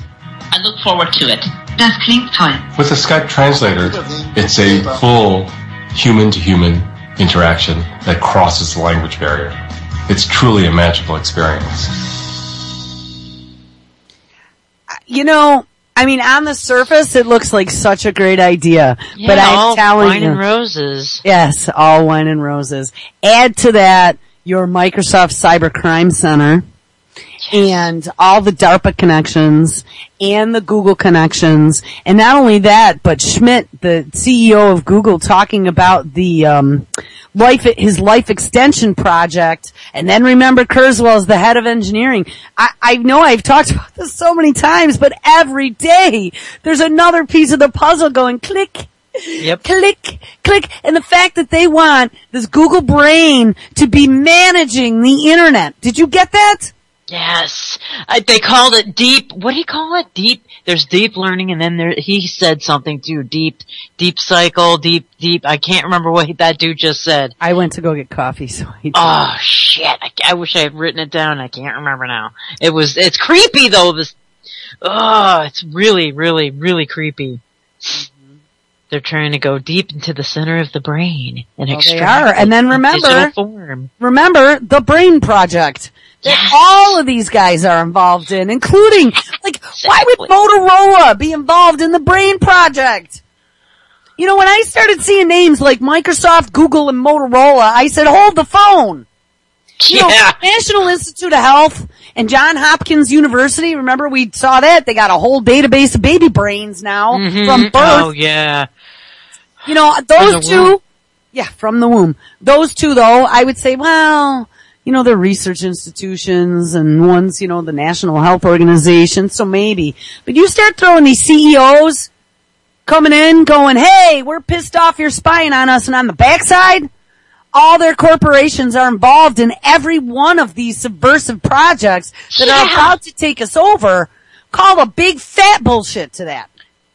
I look forward to it. Das klingt toll. With a Skype translator, it's a full human-to-human interaction that crosses the language barrier. It's truly a magical experience. You know, I mean, on the surface, it looks like such a great idea. Yeah, but I'm all telling wine you, and roses. Yes, all wine and roses. Add to that your Microsoft Cybercrime Center and all the DARPA connections and the Google connections. And not only that, but Schmidt, the CEO of Google, talking about the his life extension project. And then remember Kurzweil is the head of engineering. I know I've talked about this so many times, but every day there's another piece of the puzzle going click. Yep. Click, click. And the fact that they want this Google brain to be managing the internet. Did you get that? Yes. They called it deep, what do you call it? Deep, there's deep learning and then he said something too. Deep cycle, deep, I can't remember what that dude just said. I went to go get coffee, so oh shit. I wish I had written it down. I can't remember now. It's creepy though, it's really, really, really creepy. They're trying to go deep into the center of the brain and extract. They are. And then remember the Brain Project that all of these guys are involved in, including, why would Motorola be involved in the Brain Project? You know, when I started seeing names like Microsoft, Google, and Motorola, I said, hold the phone. You know, National Institute of Health and Johns Hopkins University, remember we saw that? They got a whole database of baby brains now from birth. Oh, yeah. You know, those two, from the womb. Those two, though, I would say, well, you know, they're research institutions and one's, you know, the National Health Organization, so maybe. But you start throwing these CEOs coming in going, hey, we're pissed off you're spying on us, and on the backside, all their corporations are involved in every one of these subversive projects that are about to take us over. Call a big fat bullshit to that.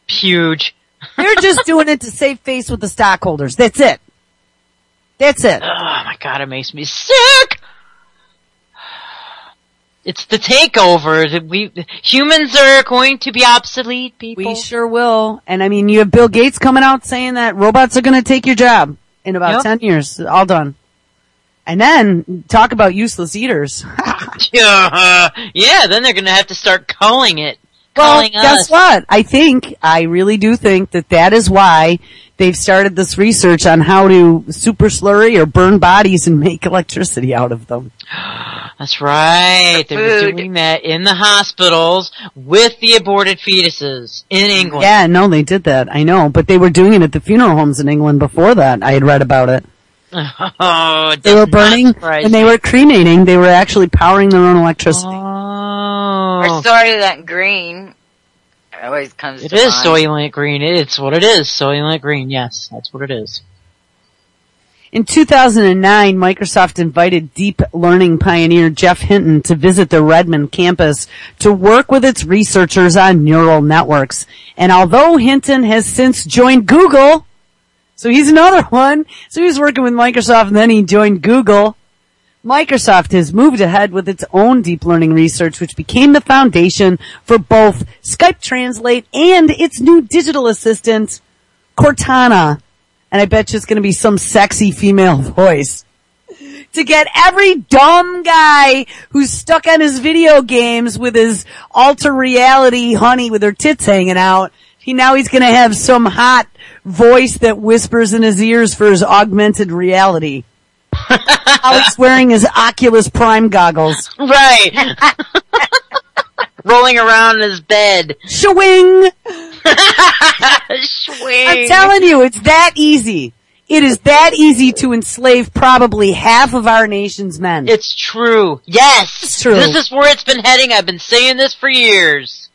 Huge. They're just doing it to save face with the stockholders. That's it. That's it. Oh my god, it makes me sick! It's the takeover. Humans are going to be obsolete, people. We sure will. And I mean, you have Bill Gates coming out saying that robots are going to take your job in about 10 years. All done. And then, talk about useless eaters. Yeah, then they're going to have to start calling it. Well, guess what? I really do think that is why they've started this research on how to super slurry or burn bodies and make electricity out of them. That's right. They're doing that in the hospitals with the aborted fetuses in England. Yeah, no, they did that. I know. But they were doing it at the funeral homes in England before that. I had read about it. Oh, they were burning and they were cremating. They were actually powering their own electricity. Or Soylent Green always comes to mind. It is Soylent Green. It's what it is. Soylent Green. Yes, that's what it is. In 2009, Microsoft invited deep learning pioneer Jeff Hinton to visit the Redmond campus to work with its researchers on neural networks. And although Hinton has since joined Google, so he's another one. So he was working with Microsoft and then he joined Google. Microsoft has moved ahead with its own deep learning research, which became the foundation for both Skype Translate and its new digital assistant, Cortana. And I bet you it's going to be some sexy female voice. To get every dumb guy who's stuck on his video games with his alter reality honey with her tits hanging out, he's going to have some hot voice that whispers in his ears for his augmented reality. While he's wearing his Oculus Prime goggles. Right. Rolling around in his bed. Shwing! Swing. I'm telling you, it's that easy. It is that easy to enslave probably half of our nation's men. It's true. Yes. It's true. This is where it's been heading. I've been saying this for years.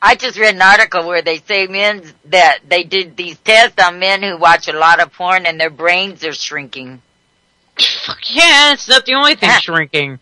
I just read an article where they say that they did these tests on men who watch a lot of porn and their brains are shrinking. Yeah, it's not the only thing shrinking.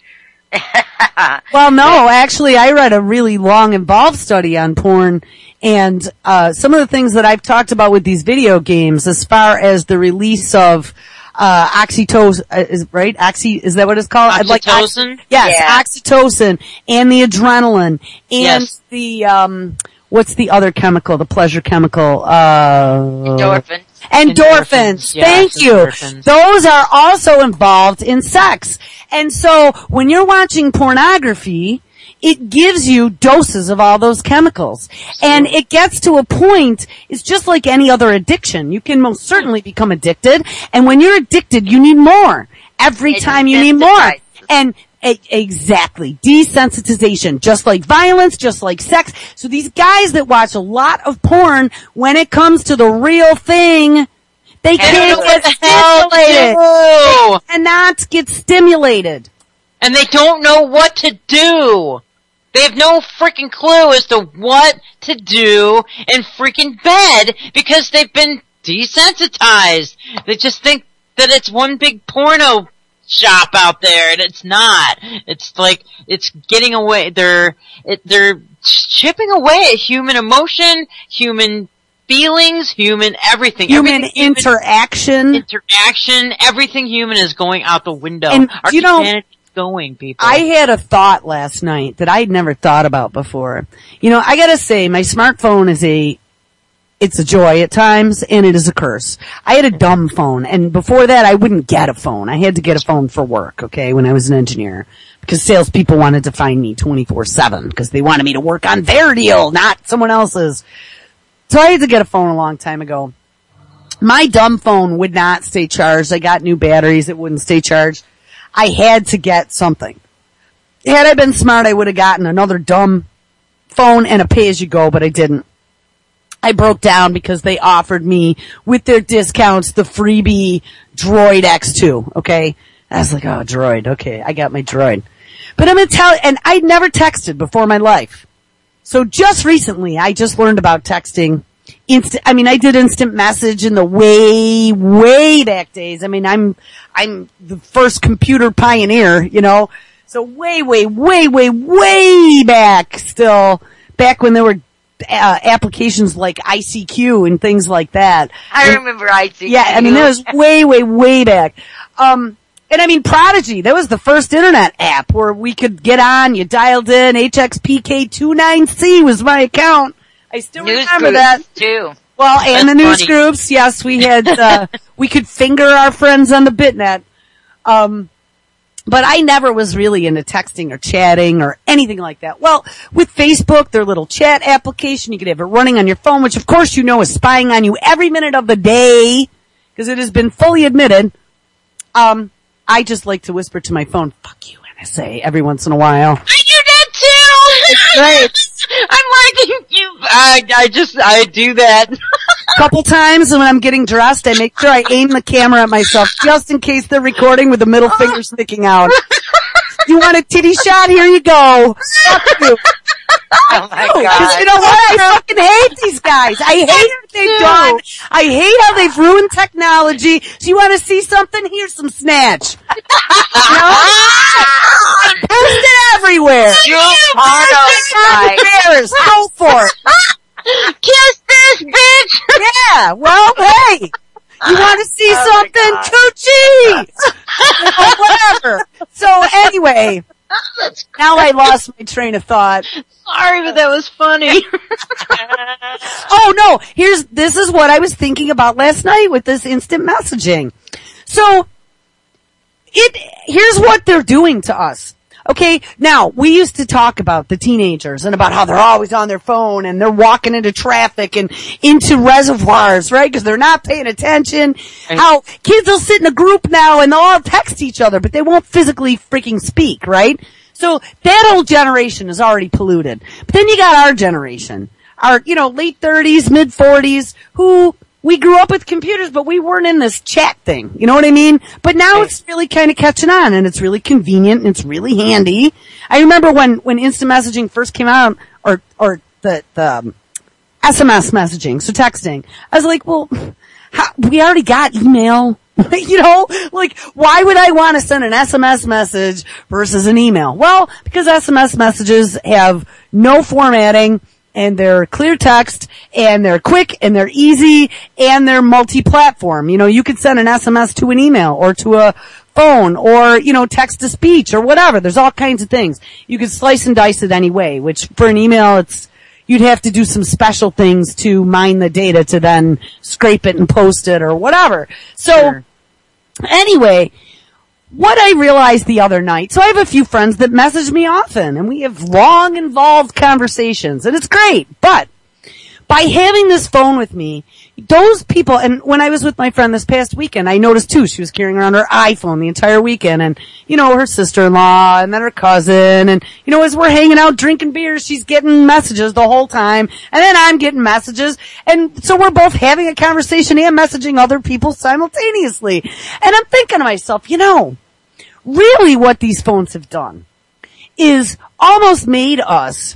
Well, no, actually, I read a really long, involved study on porn, and some of the things that I've talked about with these video games, as far as the release of oxytocin, right? Is that what it's called? Oxytocin? Oxytocin, and the adrenaline, and the what's the other chemical? The pleasure chemical? Endorphins. Endorphins. Thank you. Endorphins. Those are also involved in sex. And so when you're watching pornography, it gives you doses of all those chemicals. And it gets to a point, it's just like any other addiction. You can most certainly become addicted. And when you're addicted, you need more. Every time you need more. And exactly. Desensitization. Just like violence, just like sex. So these guys that watch a lot of porn, when it comes to the real thing, they can't get stimulated. They cannot get stimulated. And they don't know what to do. They have no freaking clue as to what to do in freaking bed because they've been desensitized. They just think that it's one big porno shop out there, and it's not. It's like, it's getting away, they're chipping away at human emotion, human feelings, human everything. Human interaction. Interaction, everything human is going out the window. And, Our humanity's going, people. I had a thought last night that I'd never thought about before. I gotta say, my smartphone it's a joy at times, and it is a curse. I had a dumb phone, and before that, I wouldn't get a phone. I had to get a phone for work, okay, when I was an engineer. Because salespeople wanted to find me 24/7, because they wanted me to work on their deal, not someone else's. So I had to get a phone a long time ago. My dumb phone would not stay charged. I got new batteries, it wouldn't stay charged. I had to get something. Had I been smart, I would have gotten another dumb phone and a pay-as-you-go, but I didn't. I broke down because they offered me, with their discounts, the freebie Droid X2, okay? I was like, oh, Droid, okay, I got my Droid. But I'm gonna tell you, and I'd never texted before in my life. So just recently, I just learned about texting. I did instant message in the way, way back days. I'm the first computer pioneer, So way, way, way, way, way back still, back when there were applications like ICQ and things like that. I remember ICQ. Yeah, that was way, way, way back. Prodigy, that was the first internet app where we could get on, you dialed in, HXPK29C was my account. I still remember that. Too. Well, and the news groups, yes, we had, we could finger our friends on the bitnet. But I never was really into texting or chatting or anything like that. Well, with Facebook, their little chat application, you could have it running on your phone, which of course is spying on you every minute of the day, because it has been fully admitted. I just like to whisper to my phone, fuck you, NSA, every once in a while. I do that too! It's great. I'm like, I do that. Couple times when I'm getting dressed, I make sure I aim the camera at myself just in case they're recording with the middle finger sticking out. You want a titty shot? Here you go. Fuck you. Oh my God. Because you know what? I fucking hate these guys. I hate what they've done. I hate how they've ruined technology. So you want to see something? Here's some snatch. Post it everywhere. Cares. Go for it. Kiss this bitch. Yeah. Well, hey. You want to see something? Coochie! Whatever. So anyway, now I lost my train of thought. Sorry, but that was funny. Oh no, this is what I was thinking about last night with this instant messaging. So, here's what they're doing to us. Okay, now, we used to talk about the teenagers and about how they're always on their phone and they're walking into traffic and into reservoirs, right? Because they're not paying attention. How kids will sit in a group now and they'll all text each other, but they won't physically freaking speak, right? So that old generation is already polluted. But then you got our generation, our, late 30s, mid 40s, who we grew up with computers, but we weren't in this chat thing. You know what I mean? But now it's really kind of catching on, and it's really convenient, and it's really handy. I remember when instant messaging first came out, or the SMS messaging, so texting. I was like, well, we already got email. Why would I want to send an SMS message versus an email? Well, because SMS messages have no formatting, and they're clear text, and they're quick, and they're easy, and they're multi-platform. You could send an SMS to an email, or to a phone, or, text to speech, or whatever. There's all kinds of things. You could slice and dice it any way, which for an email, you'd have to do some special things to mine the data to then scrape it and post it, or whatever. So, Anyway, what I realized the other night, so I have a few friends that message me often, and we have long, involved conversations, and it's great, but by having this phone with me, those people, and when I was with my friend this past weekend, I noticed too, she was carrying around her iPhone the entire weekend, and, her sister-in-law, and then her cousin, and, as we're hanging out drinking beers, she's getting messages the whole time, and then I'm getting messages, and so we're both having a conversation and messaging other people simultaneously. And I'm thinking to myself, really what these phones have done is almost made us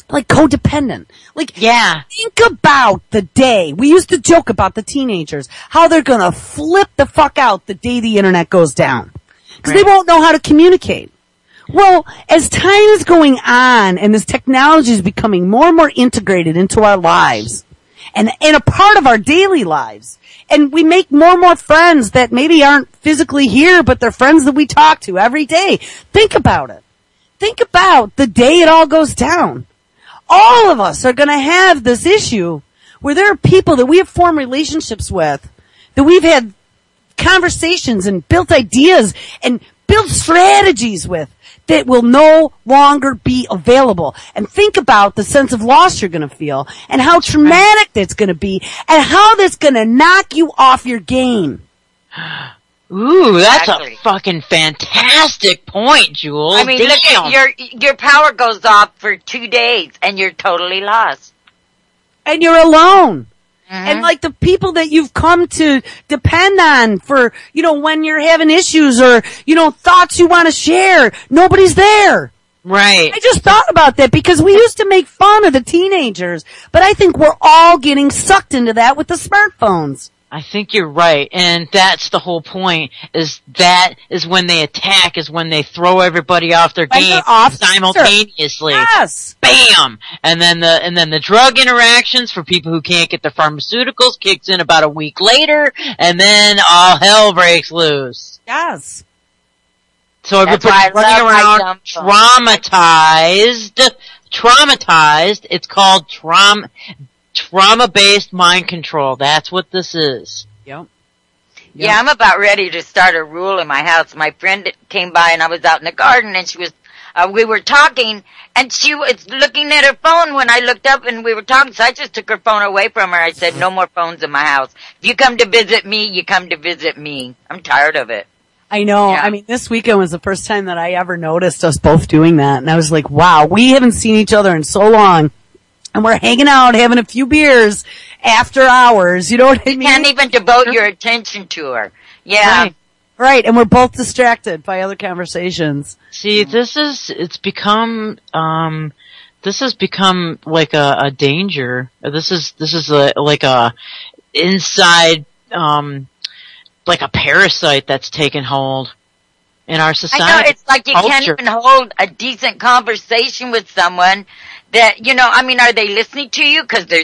codependent. Think about the day. We used to joke about the teenagers, how they're gonna flip the fuck out the day the internet goes down. Because they won't know how to communicate. Well, as time is going on and this technology is becoming more and more integrated into our lives and a part of our daily lives, and we make more and more friends that maybe aren't physically here, but they're friends that we talk to every day. Think about it. Think about the day it all goes down. All of us are going to have this issue where there are people that we have formed relationships with, that we've had conversations and built ideas and built strategies with, that will no longer be available. And think about the sense of loss you're going to feel and how traumatic that's going to be and how that's going to knock you off your game. Ooh, that's a fucking fantastic point, Jules. I mean, look at your power goes off for 2 days and you're totally lost. And you're alone. And the people that you've come to depend on for, when you're having issues or, thoughts you want to share, nobody's there. Right. I just thought about that because we used to make fun of the teenagers, but I think we're all getting sucked into that with the smartphones. I think you're right, and that's the whole point, is that is when they attack, is when they throw everybody off their game simultaneously. Yes! Bam! And then the drug interactions for people who can't get their pharmaceuticals kicks in about a week later, and then all hell breaks loose. Yes. So everybody's running around traumatized, it's called trauma-based mind control. That's what this is. Yep. Yeah, I'm about ready to start a rule in my house. My friend came by and I was out in the garden and we were talking and she was looking at her phone when I looked up and we were talking. So I just took her phone away from her. I said, no more phones in my house. If you come to visit me, you come to visit me. I'm tired of it. I know. Yeah. I mean, this weekend was the first time that I ever noticed us both doing that. And I was like, wow, we haven't seen each other in so long. And we're hanging out, having a few beers after hours. You know what I mean? You can't even devote your attention to her. Yeah. Right. And we're both distracted by other conversations. See, this has become like a danger. This is like a inside, like a parasite that's taken hold in our society. I know, it's like you can't even hold a decent conversation with someone that, are they listening to you? Because they're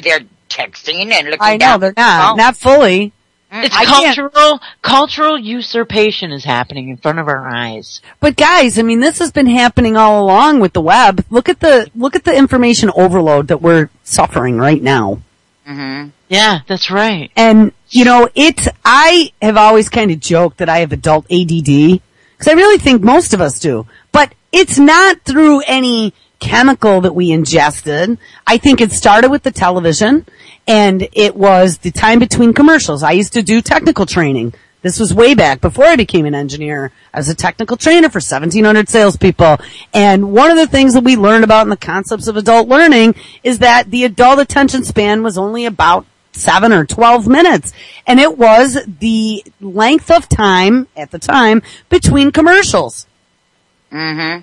texting and looking down. I know, they're not fully. It's cultural usurpation is happening in front of our eyes. But guys, I mean, this has been happening all along with the web. Look at the information overload that we're suffering right now. Mm-hmm. Yeah, that's right. And, I have always kind of joked that I have adult ADD, because I really think most of us do. But it's not through any chemical that we ingested. I think it started with the television, and it was the time between commercials. I used to do technical training. This was way back before I became an engineer. I was a technical trainer for 1,700 salespeople. And one of the things that we learned about in the concepts of adult learning is that the adult attention span was only about 7 or 12 minutes. And it was the length of time, at the time, between commercials. Mm-hmm.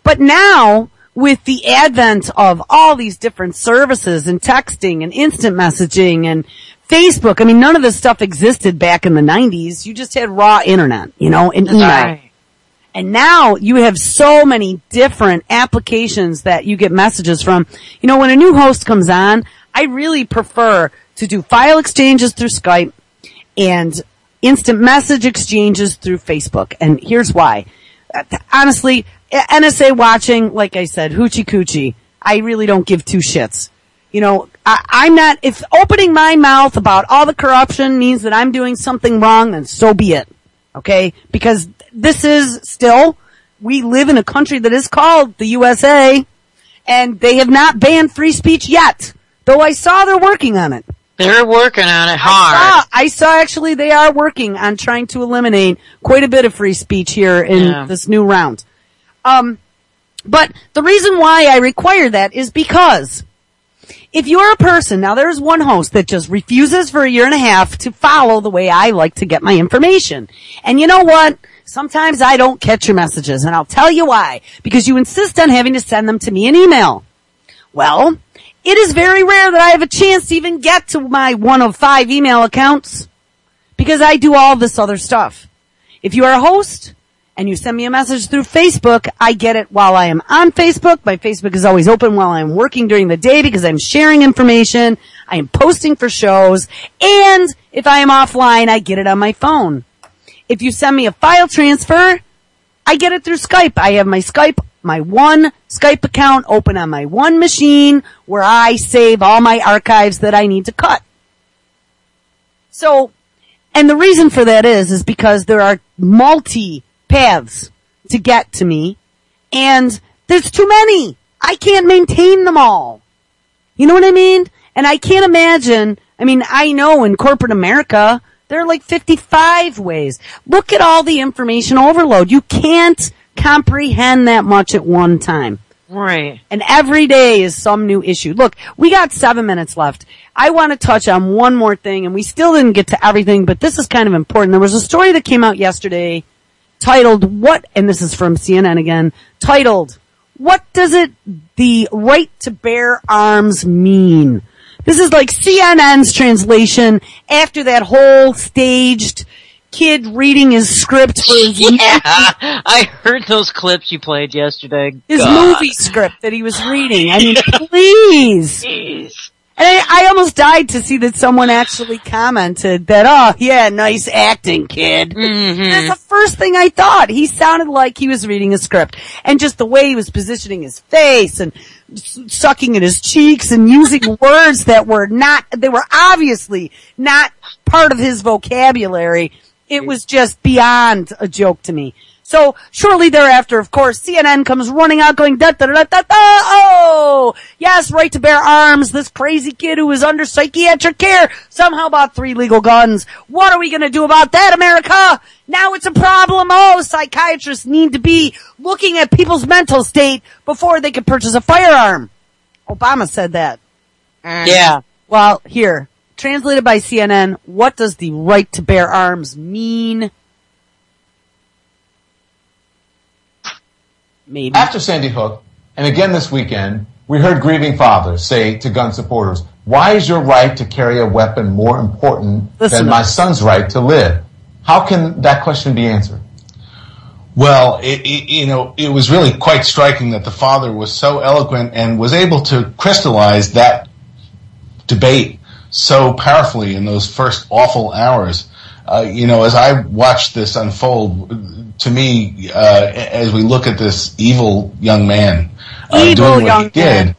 But now, with the advent of all these different services and texting and instant messaging and Facebook, I mean, none of this stuff existed back in the 90s. You just had raw internet, and email. Right. And now you have so many different applications that you get messages from. When a new host comes on, I really prefer to do file exchanges through Skype and instant message exchanges through Facebook. And here's why. Honestly, NSA watching, like I said, hoochie coochie. I really don't give two shits. I'm not, if opening my mouth about all the corruption means that I'm doing something wrong, then so be it. Okay? Because this is still, we live in a country that is called the USA, and they have not banned free speech yet. Though I saw they're working on it. They're working on it hard. I saw actually they are working on trying to eliminate quite a bit of free speech here in this new round. But the reason why I require that is because if you're a person, now there's one host that just refuses for a year and a half to follow the way I like to get my information. And you know what? Sometimes I don't catch your messages, and I'll tell you why. Because you insist on having to send them to me in email. Well, it is very rare that I have a chance to even get to my one of 5 email accounts because I do all this other stuff. If you are a host and you send me a message through Facebook, I get it while I am on Facebook. My Facebook is always open while I'm working during the day because I'm sharing information. I am posting for shows. And if I am offline, I get it on my phone. If you send me a file transfer, I get it through Skype. I have my one Skype account open on my one machine where I save all my archives that I need to cut. So, and the reason for that is because there are multi-paths to get to me, and there's too many. I can't maintain them all. You know what I mean? And I can't imagine, I know in corporate America, there are like 55 ways. Look at all the information overload. You can't comprehend that much at one time. Right. And every day is some new issue. Look, we got 7 minutes left. I want to touch on one more thing, and we still didn't get to everything, but this is kind of important. There was a story that came out yesterday titled, and this is from CNN again, titled, What Does the Right to Bear Arms Mean? This is like CNN's translation after that whole staged kid reading his script for his I heard those clips you played yesterday. His movie script that he was reading. Please. Jeez. And I almost died to see that someone actually commented that, nice acting, kid. Mm-hmm. That's the first thing I thought. He sounded like he was reading a script. And just the way he was positioning his face and sucking at his cheeks and using words that were they were obviously not part of his vocabulary. It was just beyond a joke to me. So shortly thereafter, of course, CNN comes running out going, oh, yes, right to bear arms. This crazy kid who is under psychiatric care somehow bought 3 legal guns. What are we going to do about that, America? Now it's a problem. Oh, psychiatrists need to be looking at people's mental state before they can purchase a firearm. Obama said that. Yeah. Well, here, translated by CNN, what does the right to bear arms mean? Maybe. After Sandy Hook, and again this weekend, we heard grieving fathers say to gun supporters, why is your right to carry a weapon more important than my son's right to live? How can that question be answered? Well, it was really quite striking that the father was so eloquent and was able to crystallize that debate so powerfully in those first awful hours. As I watched this unfold, to me, as we look at this evil young man doing what he did,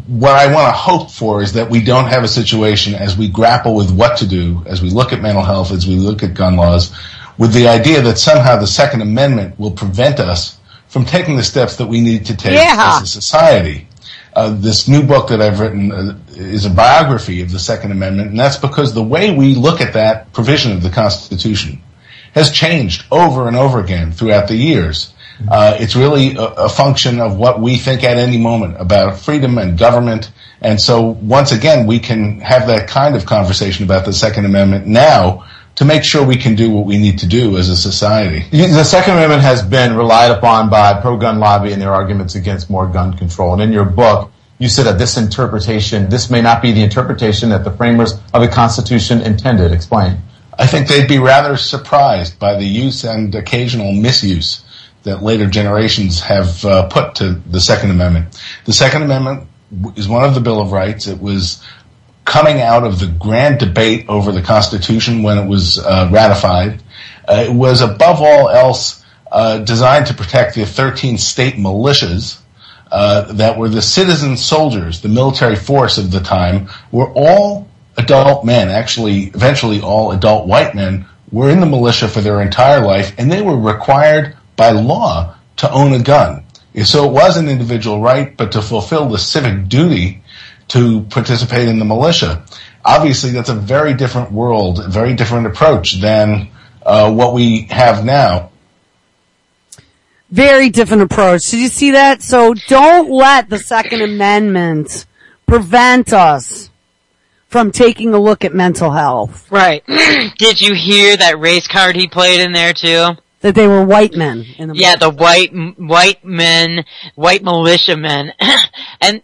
what I want to hope for is that we don't have a situation as we grapple with what to do, as we look at mental health, as we look at gun laws, with the idea that somehow the Second Amendment will prevent us from taking the steps that we need to take as a society. This new book that I've written is a biography of the Second Amendment, and that's because the way we look at that provision of the Constitution has changed over and over again throughout the years. It's really a function of what we think at any moment about freedom and government, and so once again we can have that kind of conversation about the Second Amendment now to make sure we can do what we need to do as a society. The Second Amendment has been relied upon by pro-gun lobby in their arguments against more gun control. And in your book, you said that this may not be the interpretation that the framers of the Constitution intended. Explain. I think they'd be rather surprised by the use and occasional misuse that later generations have put to the Second Amendment. The Second Amendment is one of the Bill of Rights. It was coming out of the grand debate over the Constitution when it was ratified. It was above all else designed to protect the 13 state militias that were the citizen soldiers, the military force of the time, were all adult men, actually eventually all adult white men, were in the militia for their entire life, and they were required by law to own a gun. So it was an individual right, but to fulfill the civic duty to participate in the militia. Obviously, that's a very different world, a very different approach than what we have now. Very different approach. Did you see that? So don't let the Second Amendment prevent us from taking a look at mental health. Right. Did you hear that race card he played in there too? That they were white men. In the the white men, white militiamen. And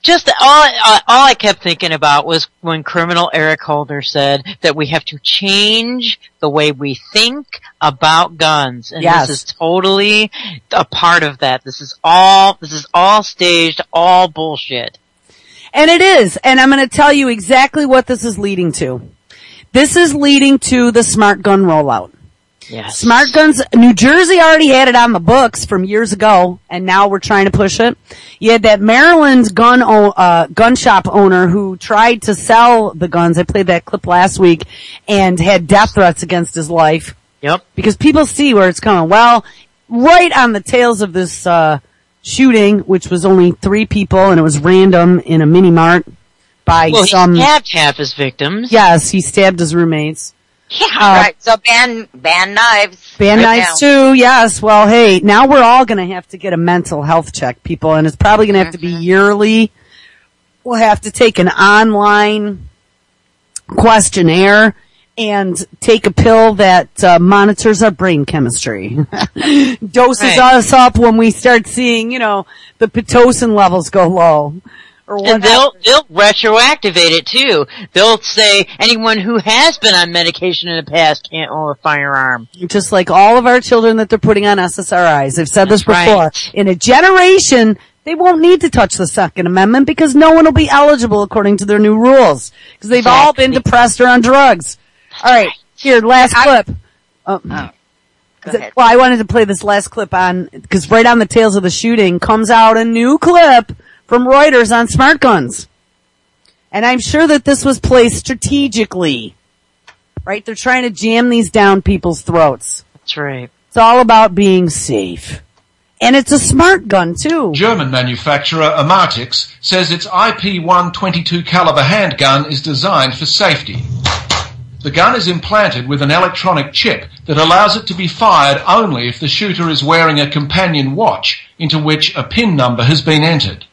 just all I kept thinking about was when criminal Eric Holder said that we have to change the way we think about guns. And this is totally a part of that. This is all staged, all bullshit. And it is. And I'm going to tell you exactly what this is leading to. This is leading to the smart gun rollout. Yes. Smart guns, New Jersey already had it on the books from years ago, and now we're trying to push it. You had that Maryland gun shop owner who tried to sell the guns. I played that clip last week and had death threats against his life. Yep. Because people see where it's coming. Well, right on the tails of this shooting, which was only 3 people, and it was random in a mini mart by some. He stabbed half his victims. Yes, he stabbed his roommates. Yeah, right. So ban knives. Ban knives too, yes. Well, hey, now we're all gonna have to get a mental health check, people, and it's probably gonna have to be yearly. We'll have to take an online questionnaire and take a pill that monitors our brain chemistry. Doses us up when we start seeing, the Pitocin levels go low. And they'll retroactivate it too. They'll say anyone who has been on medication in the past can't own a firearm. Just like all of our children that they're putting on SSRIs. They've said this before. Right. In a generation, they won't need to touch the Second Amendment because no one will be eligible according to their new rules. Because they've all been depressed or on drugs. All right, here, last clip. Go ahead. Well, I wanted to play this last clip on, because right on the tails of the shooting comes out a new clip from Reuters on smart guns. And I'm sure that this was placed strategically. Right? They're trying to jam these down people's throats. That's right. It's all about being safe. And it's a smart gun, too. German manufacturer Amatix says its IP-1 22 caliber handgun is designed for safety. The gun is implanted with an electronic chip that allows it to be fired only if the shooter is wearing a companion watch into which a PIN number has been entered.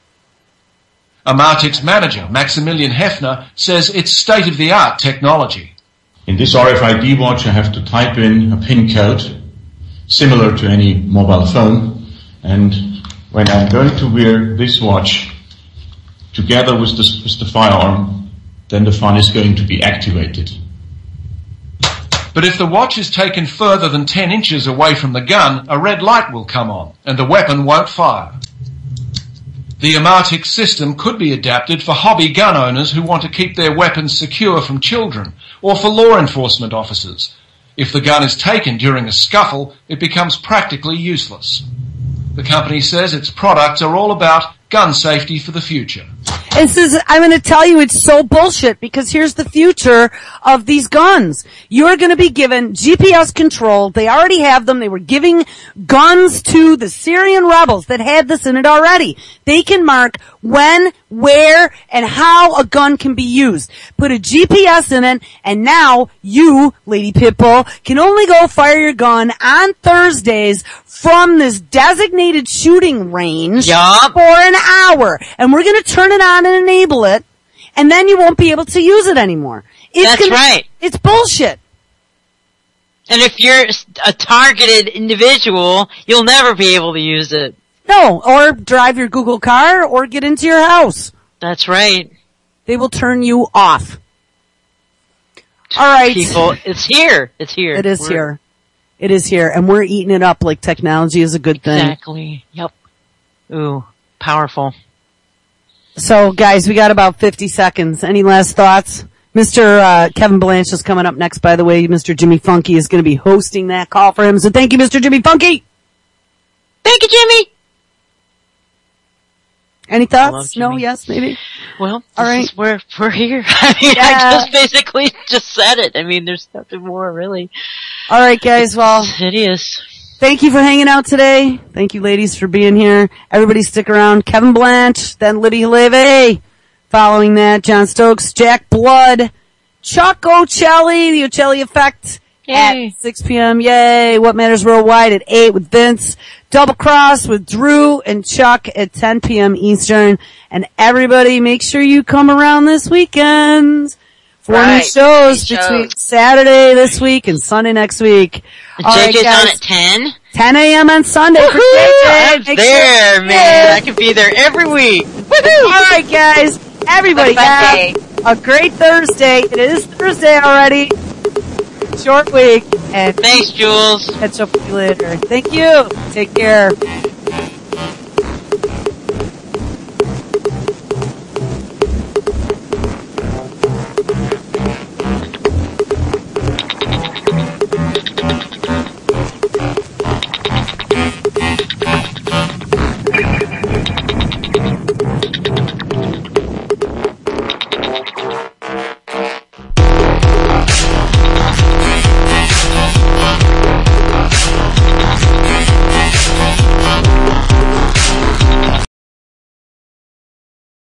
Amatix manager Maximilian Hefner says it's state-of-the-art technology. In this RFID watch I have to type in a PIN code similar to any mobile phone, and when I'm going to wear this watch together with the firearm, then the fun is going to be activated. But if the watch is taken further than 10 inches away from the gun, a red light will come on and the weapon won't fire. The Amatix system could be adapted for hobby gun owners who want to keep their weapons secure from children, or for law enforcement officers. If the gun is taken during a scuffle, it becomes practically useless. The company says its products are all about gun safety for the future. And says, I'm going to tell you it's so bullshit, because here's the future of these guns. You're going to be given GPS control. They already have them. They were giving guns to the Syrian rebels that had this in it already. They can mark when, where, and how a gun can be used. Put a GPS in it, and now you, Lady Pitbull, can only go fire your gun on Thursdays from this designated shooting range for an hour. And we're going to turn it on and enable it, and then you won't be able to use it anymore. That's right. It's bullshit. And if you're a targeted individual, you'll never be able to use it. No, or drive your Google car or get into your house. That's right. They will turn you off. All right. People, it's here. It's here. It is here. It is here. And we're eating it up like technology is a good thing. Exactly. Yep. Ooh, powerful. So, guys, we got about 50 seconds. Any last thoughts? Mr. Kevin Blanche is coming up next, by the way. Mr. Jimmy Funky is going to be hosting that call for him. So thank you, Mr. Jimmy Funky. Thank you, Jimmy. Any thoughts? No, yes, maybe? Well, all right. Is where we're here. I mean, I just basically just said it. I mean, there's nothing more, really. All right, guys, well. It's hideous. Thank you for hanging out today. Thank you, ladies, for being here. Everybody stick around. Kevin Blanche, then Liddy Haleve. Following that, John Stokes, Jack Blood, Chuck Ocelli, the Ocelli Effect. Yay. At 6 p.m. Yay. What Matters Worldwide at 8 with Vince. Double Cross with Drew and Chuck at 10 p.m. Eastern. And everybody, make sure you come around this weekend for new shows between Saturday this week and Sunday next week. JJ's on at 10? 10 a.m. on Sunday for JJ. I'm there, man. I can be there every week. Woohoo! All right, guys. Everybody have a great Thursday. It is Thursday already. Short week. And thanks, Jules. Catch up with you later. Thank you. Take care.